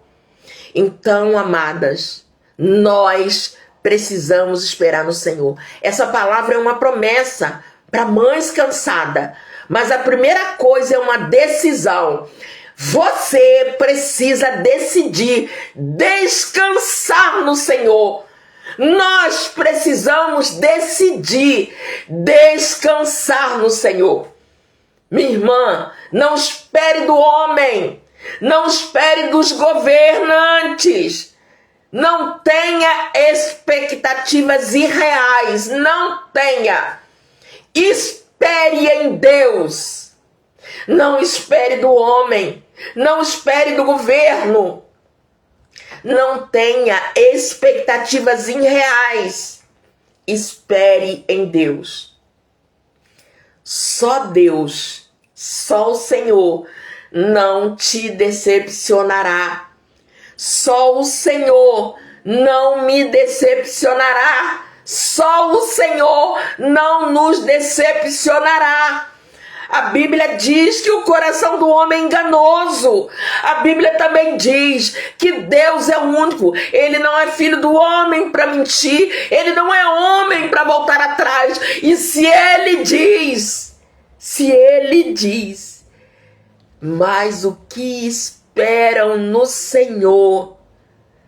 [SPEAKER 1] Então, amadas, nós precisamos esperar no Senhor. Essa palavra é uma promessa para mães cansadas. Mas a primeira coisa é uma decisão. Você precisa decidir descansar no Senhor. Nós precisamos decidir descansar no Senhor. Minha irmã, não espere do homem. Não espere dos governantes. Não tenha expectativas irreais. Não tenha. Espere em Deus. Não espere do homem. Não espere do governo. Não tenha expectativas irreais. Espere em Deus. Só Deus, só o Senhor não te decepcionará. Só o Senhor não me decepcionará. Só o Senhor não nos decepcionará. A Bíblia diz que o coração do homem é enganoso. A Bíblia também diz que Deus é o único. Ele não é filho do homem para mentir. Ele não é homem para voltar atrás. E se ele diz, mas o que esperam no Senhor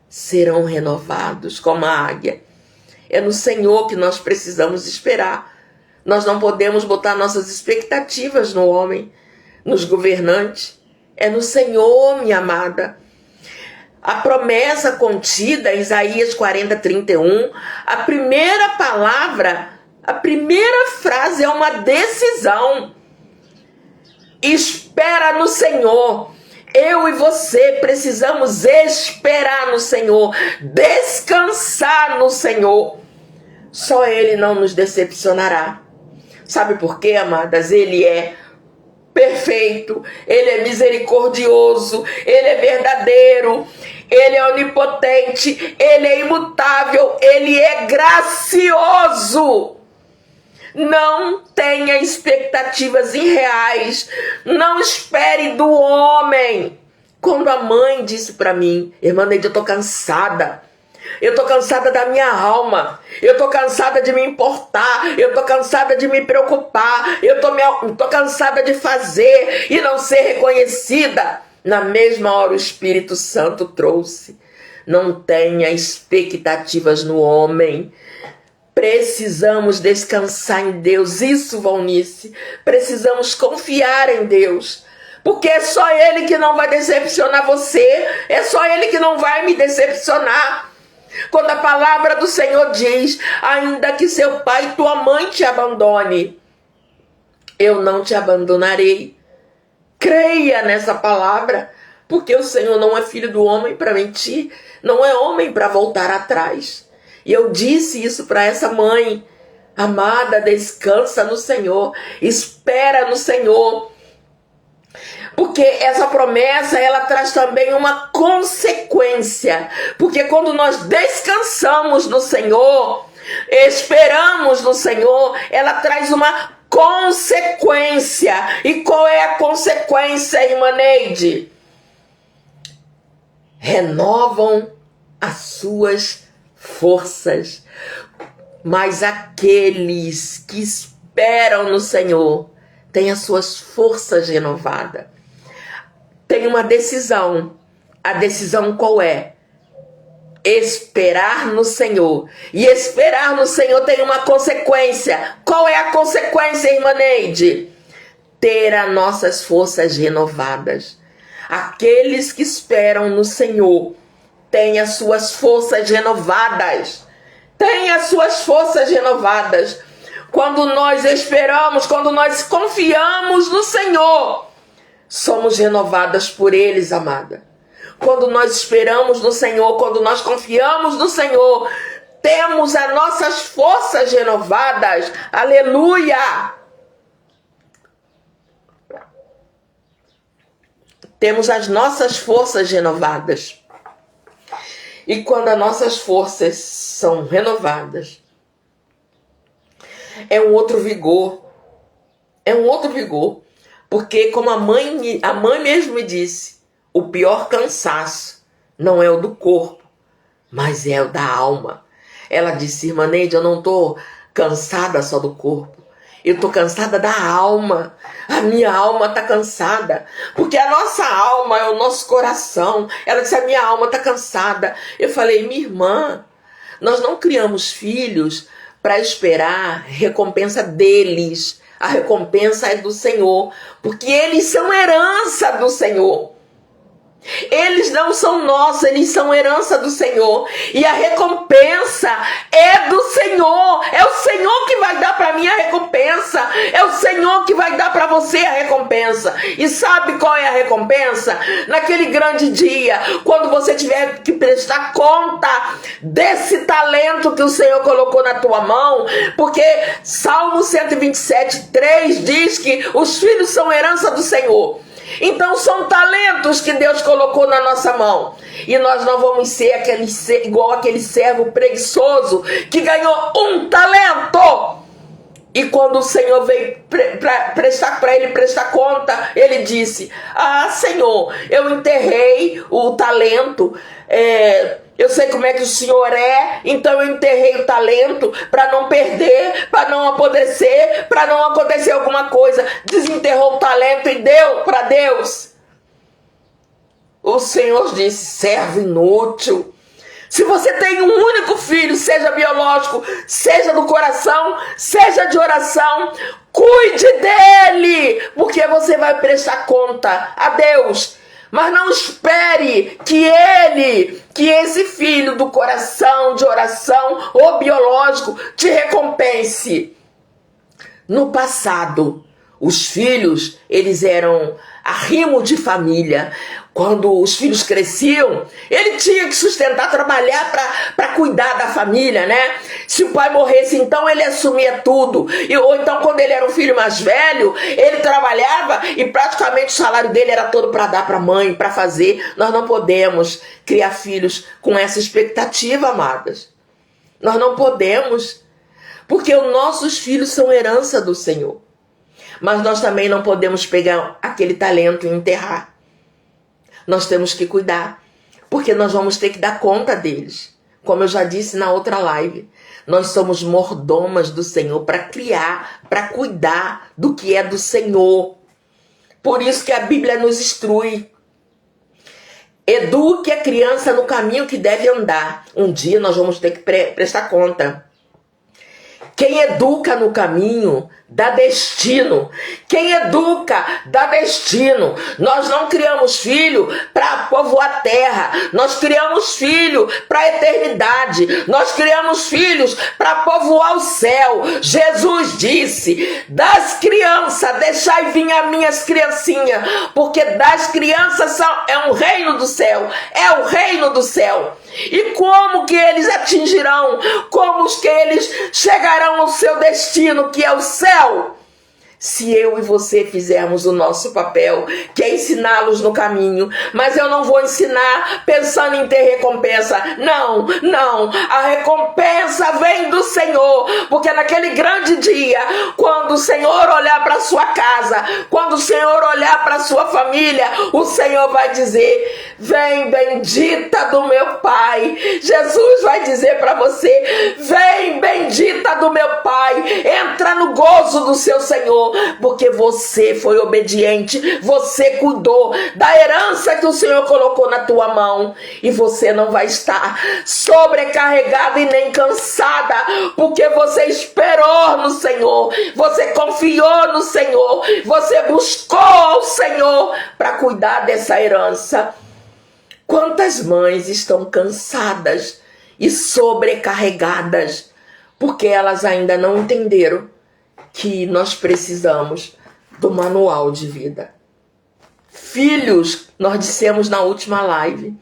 [SPEAKER 1] serão renovados como a águia. É no Senhor que nós precisamos esperar. Nós não podemos botar nossas expectativas no homem, nos governantes. É no Senhor, minha amada. A promessa contida em Isaías 40:31, a primeira palavra, a primeira frase é uma decisão. Espera no Senhor. Eu e você precisamos esperar no Senhor, descansar no Senhor. Só Ele não nos decepcionará. Sabe por quê, amadas? Ele é perfeito, Ele é misericordioso, Ele é verdadeiro, Ele é onipotente, Ele é imutável, Ele é gracioso. Não tenha expectativas irreais, não espere do homem. Quando a mãe disse para mim, irmã Neide, eu tô cansada. Eu tô cansada da minha alma. Eu tô cansada de me importar. Eu tô cansada de me preocupar. Eu tô cansada de fazer e não ser reconhecida. Na mesma hora o Espírito Santo trouxe. Não tenha expectativas no homem. Precisamos descansar em Deus. Isso, Valnice. Precisamos confiar em Deus. Porque é só Ele que não vai decepcionar você. É só Ele que não vai me decepcionar. Quando a palavra do Senhor diz, ainda que seu pai e tua mãe te abandone, eu não te abandonarei. Creia nessa palavra, porque o Senhor não é filho do homem para mentir, não é homem para voltar atrás. E eu disse isso para essa mãe, amada, descansa no Senhor, espera no Senhor. Porque essa promessa, ela traz também uma consequência. Porque quando nós descansamos no Senhor, esperamos no Senhor, ela traz uma consequência. E qual é a consequência, irmã Neide? Renovam as suas forças. Mas aqueles que esperam no Senhor têm as suas forças renovadas. Tem uma decisão. A decisão qual é? Esperar no Senhor. E esperar no Senhor tem uma consequência. Qual é a consequência, irmã Neide? Ter as nossas forças renovadas. Aqueles que esperam no Senhor têm as suas forças renovadas. Têm as suas forças renovadas. Quando nós esperamos, quando nós confiamos no Senhor, somos renovadas por eles, amada. Quando nós esperamos no Senhor, quando nós confiamos no Senhor, temos as nossas forças renovadas. Aleluia! Temos as nossas forças renovadas. E quando as nossas forças são renovadas, é um outro vigor. É um outro vigor. Porque como a mãe mesmo me disse, o pior cansaço não é o do corpo, mas é o da alma. Ela disse, irmã Neide, eu não estou cansada só do corpo. Eu estou cansada da alma. A minha alma está cansada. Porque a nossa alma é o nosso coração. Ela disse, a minha alma está cansada. Eu falei, minha irmã, nós não criamos filhos para esperar recompensa deles. A recompensa é do Senhor. Porque eles são herança do Senhor. Eles não são nossos, eles são herança do Senhor. E a recompensa é do Senhor. É o Senhor que vai dar para mim a recompensa. É o Senhor que vai dar para você a recompensa. E sabe qual é a recompensa? Naquele grande dia, quando você tiver que prestar conta desse talento que o Senhor colocou na tua mão. Porque Salmo 127:3 diz que os filhos são herança do Senhor. Então são talentos que Deus colocou na nossa mão. E nós não vamos ser igual aquele servo preguiçoso que ganhou um talento. E quando o Senhor veio para ele prestar conta, ele disse: ah, Senhor, eu enterrei o talento. Eu sei como é que o Senhor é, então eu enterrei o talento para não perder, para não apodrecer, para não acontecer alguma coisa. Desenterrou o talento e deu para Deus. O Senhor disse: servo inútil. Se você tem um único filho, seja biológico, seja do coração, seja de oração, cuide dele, porque você vai prestar conta a Deus. Mas não espere que esse filho do coração, de oração ou biológico te recompense. No passado, os filhos, eles eram arrimo de família. Quando os filhos cresciam, ele tinha que sustentar, trabalhar para cuidar da família, né? Se o pai morresse, então ele assumia tudo. Ou então, quando ele era um filho mais velho, ele trabalhava e praticamente o salário dele era todo para dar para a mãe, para fazer. Nós não podemos criar filhos com essa expectativa, amadas. Nós não podemos, porque os nossos filhos são herança do Senhor. Mas nós também não podemos pegar aquele talento e enterrar. Nós temos que cuidar, porque nós vamos ter que dar conta deles. Como eu já disse na outra live, nós somos mordomas do Senhor para criar, para cuidar do que é do Senhor. Por isso que a Bíblia nos instrui. Eduque a criança no caminho que deve andar. Um dia nós vamos ter que prestar conta. Quem educa no caminho, dá destino. Quem educa, dá destino. Nós não criamos filho para povoar a terra. Nós criamos filho para a eternidade. Nós criamos filhos para povoar o céu. Jesus disse: das crianças, deixai vir as minhas criancinhas, porque das crianças é um reino do céu. É o reino do céu. E como que eles atingirão? Como que eles chegarão ao seu destino, que é o céu? Se eu e você fizermos o nosso papel, que é ensiná-los no caminho. Mas eu não vou ensinar pensando em ter recompensa. Não, não. A recompensa vem do Senhor. Porque naquele grande dia, quando o Senhor olhar para sua casa, quando o Senhor olhar para sua família, o Senhor vai dizer: vem, bendita do meu Pai. Jesus vai dizer para você: vem, bendita do meu Pai. Entra no gozo do seu Senhor. Porque você foi obediente, você cuidou da herança que o Senhor colocou na tua mão, e você não vai estar sobrecarregada e nem cansada, porque você esperou no Senhor, você confiou no Senhor, você buscou o Senhor para cuidar dessa herança. Quantas mães estão cansadas e sobrecarregadas porque elas ainda não entenderam que nós precisamos do manual de vida. Filhos, nós dissemos na última live,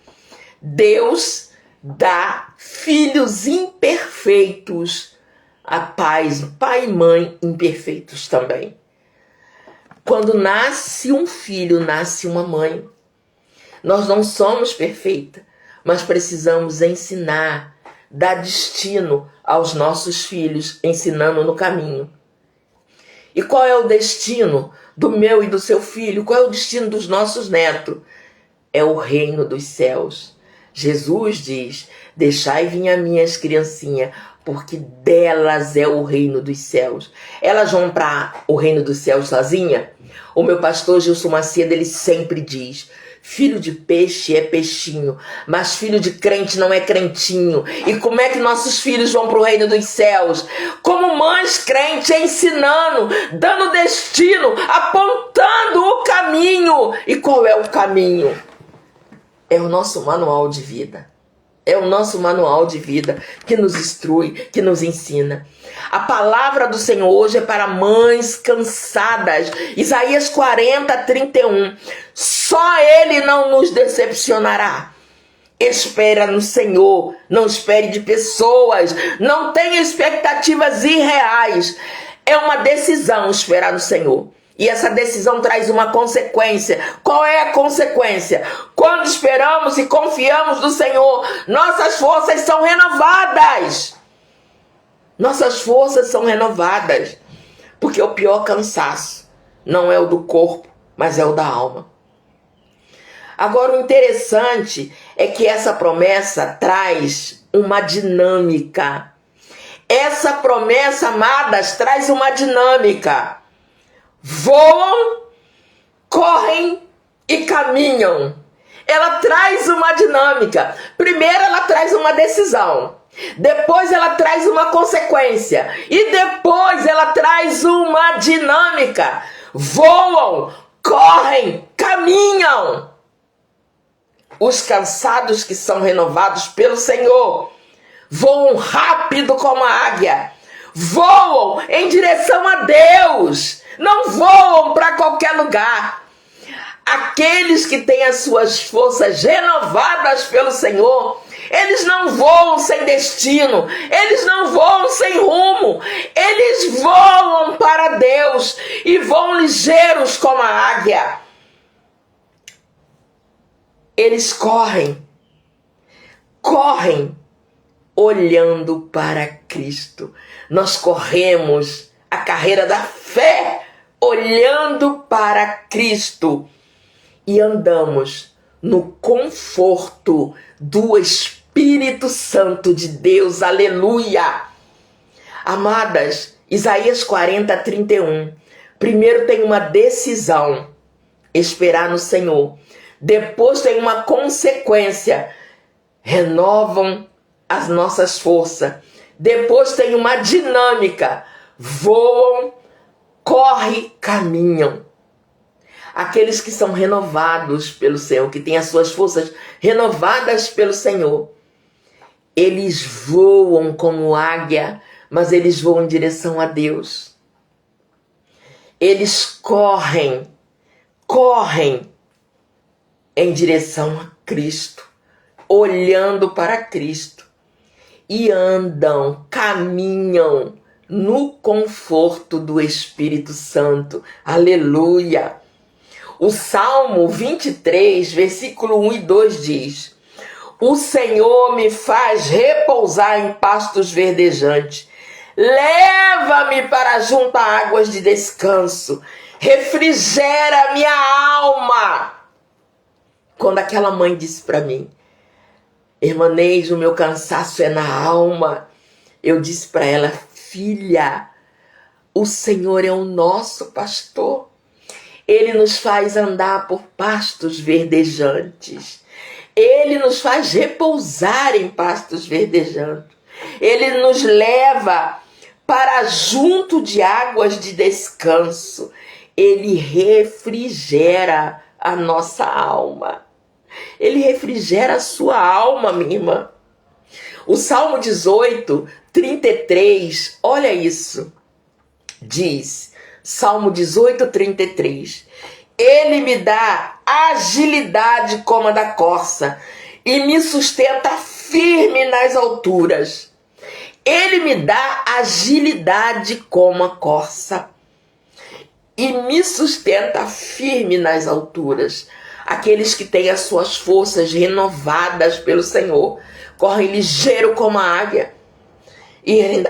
[SPEAKER 1] Deus dá filhos imperfeitos a pais, pai e mãe imperfeitos também. Quando nasce um filho, nasce uma mãe. Nós não somos perfeitas, mas precisamos ensinar, dar destino aos nossos filhos, ensinando no caminho. E qual é o destino do meu e do seu filho? Qual é o destino dos nossos netos? É o reino dos céus. Jesus diz: deixai vir as minhas criancinhas, porque delas é o reino dos céus. Elas vão para o reino dos céus sozinha? O meu pastor Gilson Macedo, ele sempre diz: filho de peixe é peixinho, mas filho de crente não é crentinho. E como é que nossos filhos vão para o reino dos céus? Como mães crentes, ensinando, dando destino, apontando o caminho. E qual é o caminho? É o nosso manual de vida. É o nosso manual de vida que nos instrui, que nos ensina. A palavra do Senhor hoje é para mães cansadas. Isaías 40:31. Só Ele não nos decepcionará. Espera no Senhor, não espere de pessoas, não tenha expectativas irreais. É uma decisão esperar no Senhor. E essa decisão traz uma consequência. Qual é a consequência? Quando esperamos e confiamos no Senhor, nossas forças são renovadas. Nossas forças são renovadas. Porque o pior cansaço não é o do corpo, mas é o da alma. Agora, o interessante é que essa promessa traz uma dinâmica. Essa promessa, amadas, traz uma dinâmica. Voam, correm e caminham. Ela traz uma dinâmica. Primeiro ela traz uma decisão. Depois ela traz uma consequência. E depois ela traz uma dinâmica. Voam, correm, caminham. Os cansados que são renovados pelo Senhor voam rápido como a águia. Voam em direção a Deus. Não voam para qualquer lugar. Aqueles que têm as suas forças renovadas pelo Senhor, eles não voam sem destino, eles não voam sem rumo, eles voam para Deus e voam ligeiros como a águia. Eles correm olhando para Cristo. Nós corremos a carreira da fé olhando para Cristo e andamos no conforto do Espírito Santo de Deus. Aleluia! Amadas, Isaías 40:31. Primeiro tem uma decisão, esperar no Senhor. Depois tem uma consequência, renovam as nossas forças. Depois tem uma dinâmica, voam, correm, caminham. Aqueles que são renovados pelo Senhor, que têm as suas forças renovadas pelo Senhor, eles voam como águia, mas eles voam em direção a Deus. Eles correm em direção a Cristo, olhando para Cristo, e andam, caminham no conforto do Espírito Santo. Aleluia! O Salmo 23, versículo 1 e 2 diz: O Senhor me faz repousar em pastos verdejantes, leva-me para junto a águas de descanso, refrigera minha alma. Quando aquela mãe disse para mim: Irmã Neide, o meu cansaço é na alma, eu disse para ela: filha, o Senhor é o nosso pastor. Ele nos faz andar por pastos verdejantes. Ele nos faz repousar em pastos verdejantes. Ele nos leva para junto de águas de descanso. Ele refrigera a nossa alma. Ele refrigera a sua alma, minha irmã. O Salmo 18:33, olha isso. Diz, Salmo 18:33, Ele me dá agilidade como a da corça e me sustenta firme nas alturas. Ele me dá agilidade como a corça e me sustenta firme nas alturas. Aqueles que têm as suas forças renovadas pelo Senhor correm ligeiro como a águia. E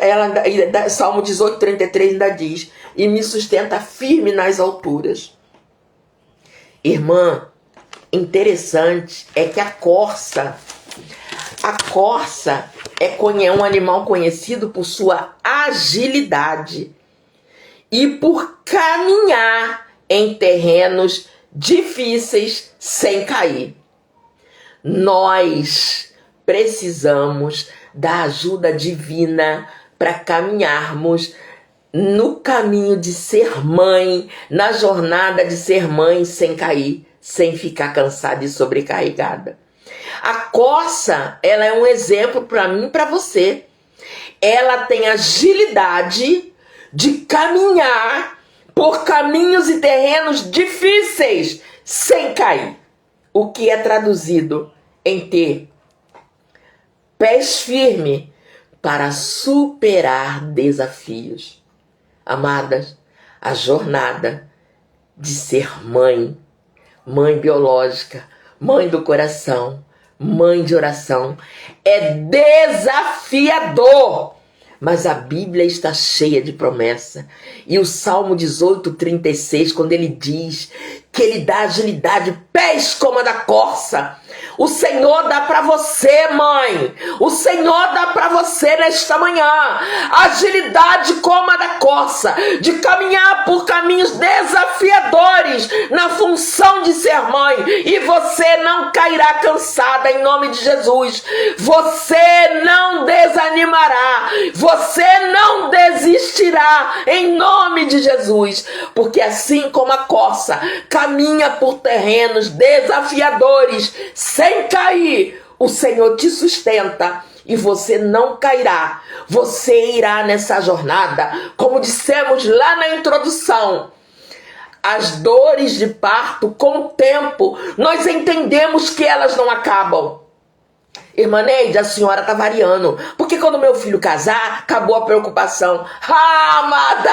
[SPEAKER 1] Salmo 18:33 ainda diz: e me sustenta firme nas alturas. Irmã, interessante é que a corça é um animal conhecido por sua agilidade e por caminhar em terrenos difíceis sem cair. Nós precisamos da ajuda divina para caminharmos no caminho de ser mãe, na jornada de ser mãe sem cair, sem ficar cansada e sobrecarregada. A corça, ela é um exemplo para mim e para você. Ela tem agilidade de caminhar por caminhos e terrenos difíceis sem cair. O que é traduzido em ter pés firmes para superar desafios. Amadas, a jornada de ser mãe, mãe biológica, mãe do coração, mãe de oração, é desafiador. Mas a Bíblia está cheia de promessa. E o Salmo 18:36, quando ele diz que ele dá agilidade, pés como a da corça. O Senhor dá para você, mãe. O Senhor dá para você nesta manhã agilidade como a da corça, de caminhar por caminhos desafiadores na função de ser mãe. E você não cairá cansada em nome de Jesus. Você não desanimará. Você não desistirá em nome de Jesus. Porque assim como a corça caminha por terrenos desafiadores sem cair, o Senhor te sustenta e você não cairá. Você irá nessa jornada, como dissemos lá na introdução. As dores de parto, com o tempo, nós entendemos que elas não acabam. Irmã Neide, a senhora tá variando. Porque quando meu filho casar, acabou a preocupação. Ah, amada!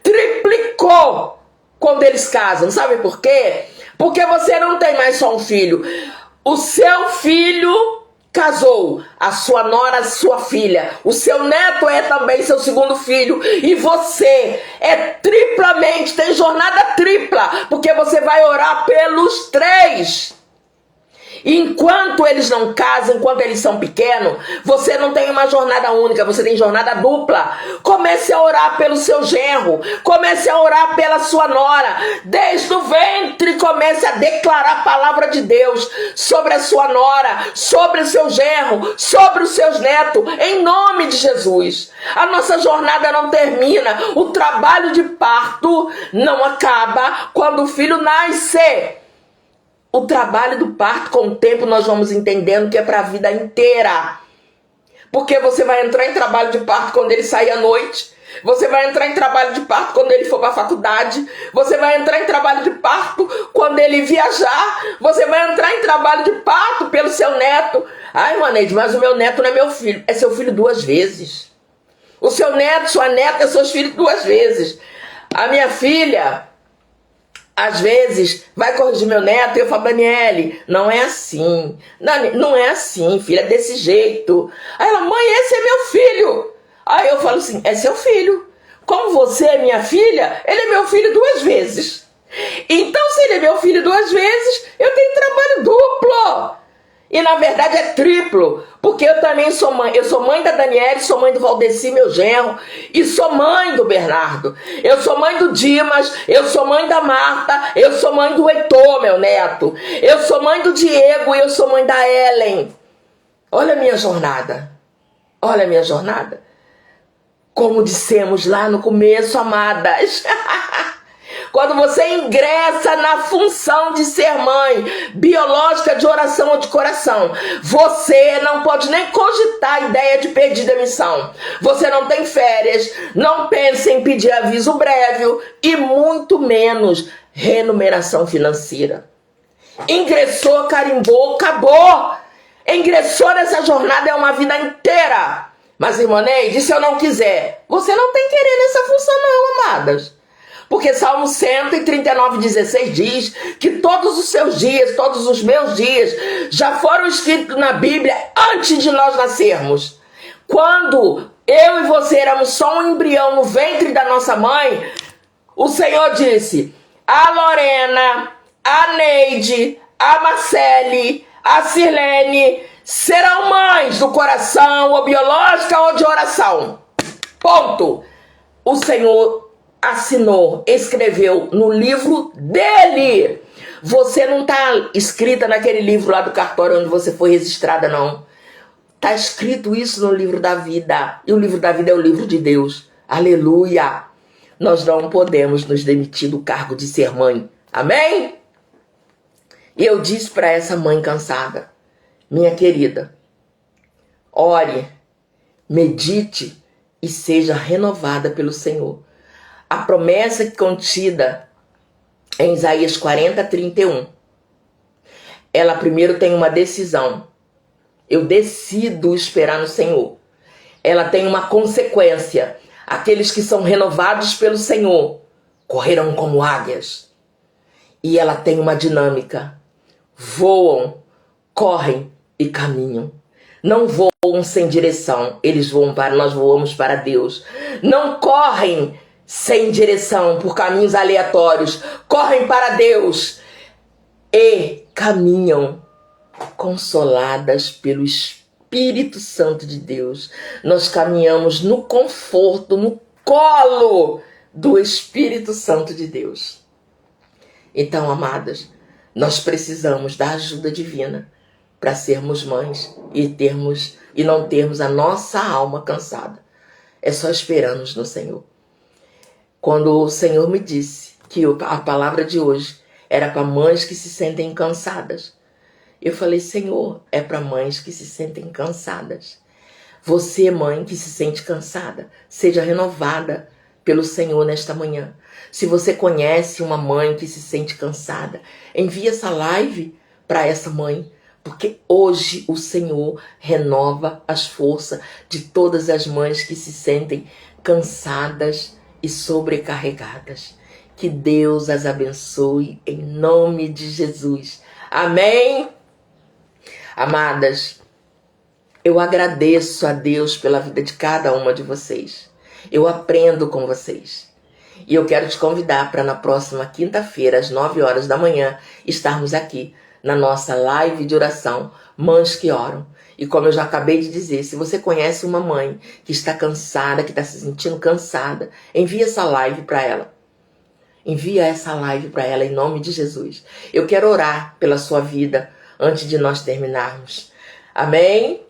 [SPEAKER 1] Triplicou quando eles casam. Sabe por quê? Porque você não tem mais só um filho. O seu filho casou, a sua nora, sua filha. O seu neto é também seu segundo filho. E você é triplamente, tem jornada tripla. Porque você vai orar pelos três. Enquanto eles não casam, enquanto eles são pequenos, você não tem uma jornada única, você tem jornada dupla. Comece a orar pelo seu genro, comece a orar pela sua nora. Desde o ventre, comece a declarar a palavra de Deus sobre a sua nora, sobre o seu genro, sobre os seus netos, em nome de Jesus. A nossa jornada não termina, o trabalho de parto não acaba quando o filho nasce. O trabalho do parto, com o tempo, nós vamos entendendo que é para a vida inteira. Porque você vai entrar em trabalho de parto quando ele sair à noite. Você vai entrar em trabalho de parto quando ele for para a faculdade. Você vai entrar em trabalho de parto quando ele viajar. Você vai entrar em trabalho de parto pelo seu neto. Ai, Maneide, mas o meu neto não é meu filho. É seu filho 2 vezes. O seu neto, sua neta, é seus filhos 2 vezes. A minha filha, às vezes, vai corrigir meu neto e eu falo, Daniele, não é assim. Não é assim, filha, é desse jeito. Aí ela, mãe, esse é meu filho. Aí eu falo assim, é seu filho. Como você é minha filha, ele é meu filho 2 vezes. Então, se ele é meu filho 2 vezes, eu tenho trabalho duplo. E na verdade é triplo, porque eu também sou mãe. Eu sou mãe da Daniele, sou mãe do Valdeci, meu genro, e sou mãe do Bernardo. Eu sou mãe do Dimas, eu sou mãe da Marta, eu sou mãe do Heitor, meu neto. Eu sou mãe do Diego e eu sou mãe da Ellen. Olha a minha jornada. Olha a minha jornada. Como dissemos lá no começo, amadas. Quando você ingressa na função de ser mãe, biológica, de oração ou de coração, você não pode nem cogitar a ideia de pedir demissão. Você não tem férias, não pense em pedir aviso breve e muito menos remuneração financeira. Ingressou, carimbou, acabou. Ingressou nessa jornada, é uma vida inteira. Mas, irmã Neide, se eu não quiser, você não tem querer nessa função não, amadas. Porque Salmo 139:16 diz que todos os seus dias, todos os meus dias, já foram escritos na Bíblia antes de nós nascermos. Quando eu e você éramos só um embrião no ventre da nossa mãe, o Senhor disse, a Lorena, a Neide, a Marcele, a Sirlene serão mães do coração, ou biológica ou de oração. Ponto. O Senhor assinou, escreveu no livro dele. Você não está escrita naquele livro lá do cartório onde você foi registrada, não. Está escrito isso no livro da vida. E o livro da vida é o livro de Deus. Aleluia! Nós não podemos nos demitir do cargo de ser mãe. Amém? E eu disse para essa mãe cansada: minha querida, ore, medite e seja renovada pelo Senhor. A promessa contida em Isaías 40:31. Ela primeiro tem uma decisão. Eu decido esperar no Senhor. Ela tem uma consequência. Aqueles que são renovados pelo Senhor correrão como águias. E ela tem uma dinâmica. Voam, correm e caminham. Não voam sem direção. Nós voamos para Deus. Não correm sem direção por caminhos aleatórios. Correm para Deus e caminham consoladas pelo Espírito Santo de Deus. Nós caminhamos no conforto, no colo do Espírito Santo de Deus. Então, amadas, nós precisamos da ajuda divina para sermos mães e não termos a nossa alma cansada. É só esperarmos no Senhor. Quando o Senhor me disse que a palavra de hoje era para mães que se sentem cansadas, eu falei: Senhor, é para mães que se sentem cansadas. Você, mãe, que se sente cansada, seja renovada pelo Senhor nesta manhã. Se você conhece uma mãe que se sente cansada, envie essa live para essa mãe, porque hoje o Senhor renova as forças de todas as mães que se sentem cansadas e sobrecarregadas. Que Deus as abençoe em nome de Jesus. Amém? Amadas, eu agradeço a Deus pela vida de cada uma de vocês. Eu aprendo com vocês. E eu quero te convidar para na próxima quinta-feira, às 9 horas da manhã, estarmos aqui na nossa live de oração, Mães que Oram. E como eu já acabei de dizer, se você conhece uma mãe que está cansada, que está se sentindo cansada, envie essa live para ela. Envia essa live para ela em nome de Jesus. Eu quero orar pela sua vida antes de nós terminarmos. Amém?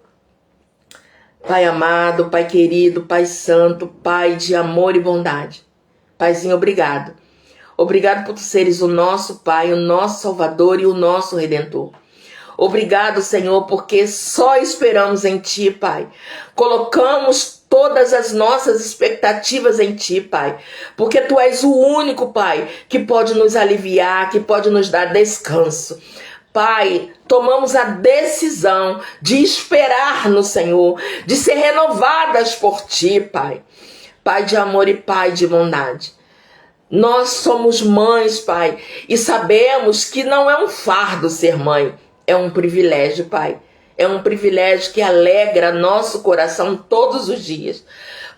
[SPEAKER 1] Pai amado, Pai querido, Pai santo, Pai de amor e bondade. Paizinho, obrigado. Obrigado por tu seres o nosso Pai, o nosso Salvador e o nosso Redentor. Obrigado, Senhor, porque só esperamos em Ti, Pai. Colocamos todas as nossas expectativas em Ti, Pai. Porque Tu és o único, Pai, que pode nos aliviar, que pode nos dar descanso. Pai, tomamos a decisão de esperar no Senhor, de ser renovadas por Ti, Pai. Pai de amor e Pai de bondade. Nós somos mães, Pai, e sabemos que não é um fardo ser mãe. É um privilégio, Pai. É um privilégio que alegra nosso coração todos os dias.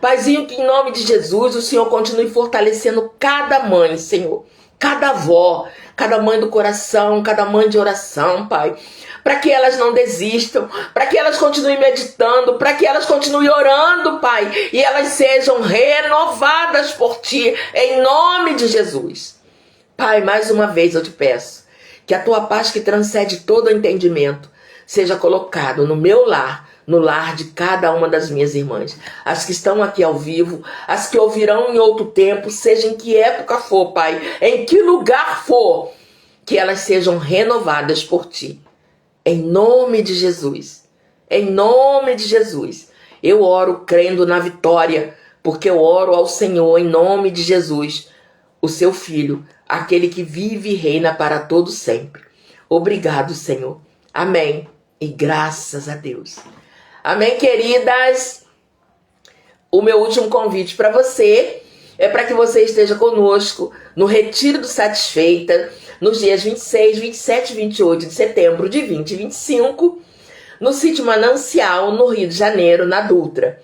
[SPEAKER 1] Paizinho, que em nome de Jesus o Senhor continue fortalecendo cada mãe, Senhor. Cada avó, cada mãe do coração, cada mãe de oração, Pai. Para que elas não desistam, para que elas continuem meditando, para que elas continuem orando, Pai. E elas sejam renovadas por Ti, em nome de Jesus. Pai, mais uma vez eu te peço que a Tua paz que transcende todo o entendimento seja colocado no meu lar, no lar de cada uma das minhas irmãs. As que estão aqui ao vivo, as que ouvirão em outro tempo, seja em que época for, Pai, em que lugar for, que elas sejam renovadas por Ti. Em nome de Jesus. Em nome de Jesus. Eu oro crendo na vitória, porque eu oro ao Senhor em nome de Jesus, o Seu Filho, aquele que vive e reina para todo sempre. Obrigado, Senhor. Amém. E graças a Deus. Amém, queridas? O meu último convite para você é para que você esteja conosco no Retiro do Satisfeita, nos dias 26, 27 e 28 de setembro de 2025, no Sítio Manancial, no Rio de Janeiro, na Dutra.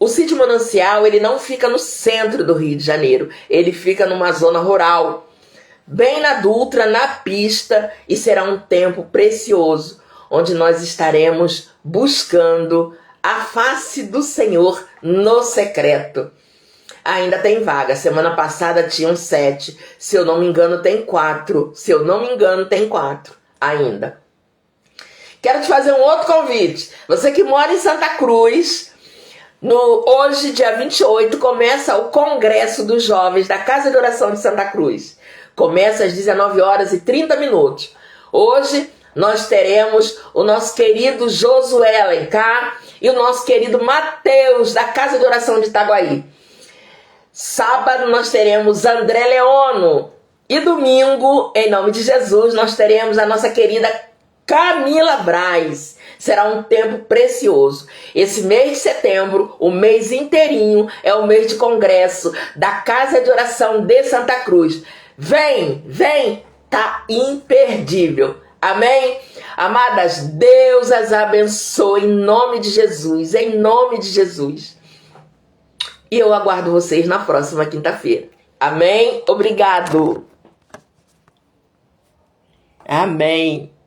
[SPEAKER 1] O Sítio Manancial, ele não fica no centro do Rio de Janeiro, ele fica numa zona rural, bem na Dutra, na pista, e será um tempo precioso, onde nós estaremos buscando a face do Senhor no secreto. Ainda tem vaga. Semana passada tinham 7. Se eu não me engano, tem 4. Se eu não me engano, tem 4 ainda. Quero te fazer um outro convite. Você que mora em Santa Cruz, hoje, dia 28, começa o Congresso dos Jovens da Casa de Oração de Santa Cruz. Começa às 19 horas e 30 minutos. Hoje nós teremos o nosso querido Josué Alencar e o nosso querido Mateus, da Casa de Oração de Itaguaí. Sábado nós teremos André Leono. E domingo, em nome de Jesus, nós teremos a nossa querida Camila Braz. Será um tempo precioso. Esse mês de setembro, o mês inteirinho, é o mês de congresso da Casa de Oração de Santa Cruz. Vem, tá imperdível. Amém? Amadas, Deus as abençoe em nome de Jesus, em nome de Jesus. E eu aguardo vocês na próxima quinta-feira. Amém? Obrigado. Amém.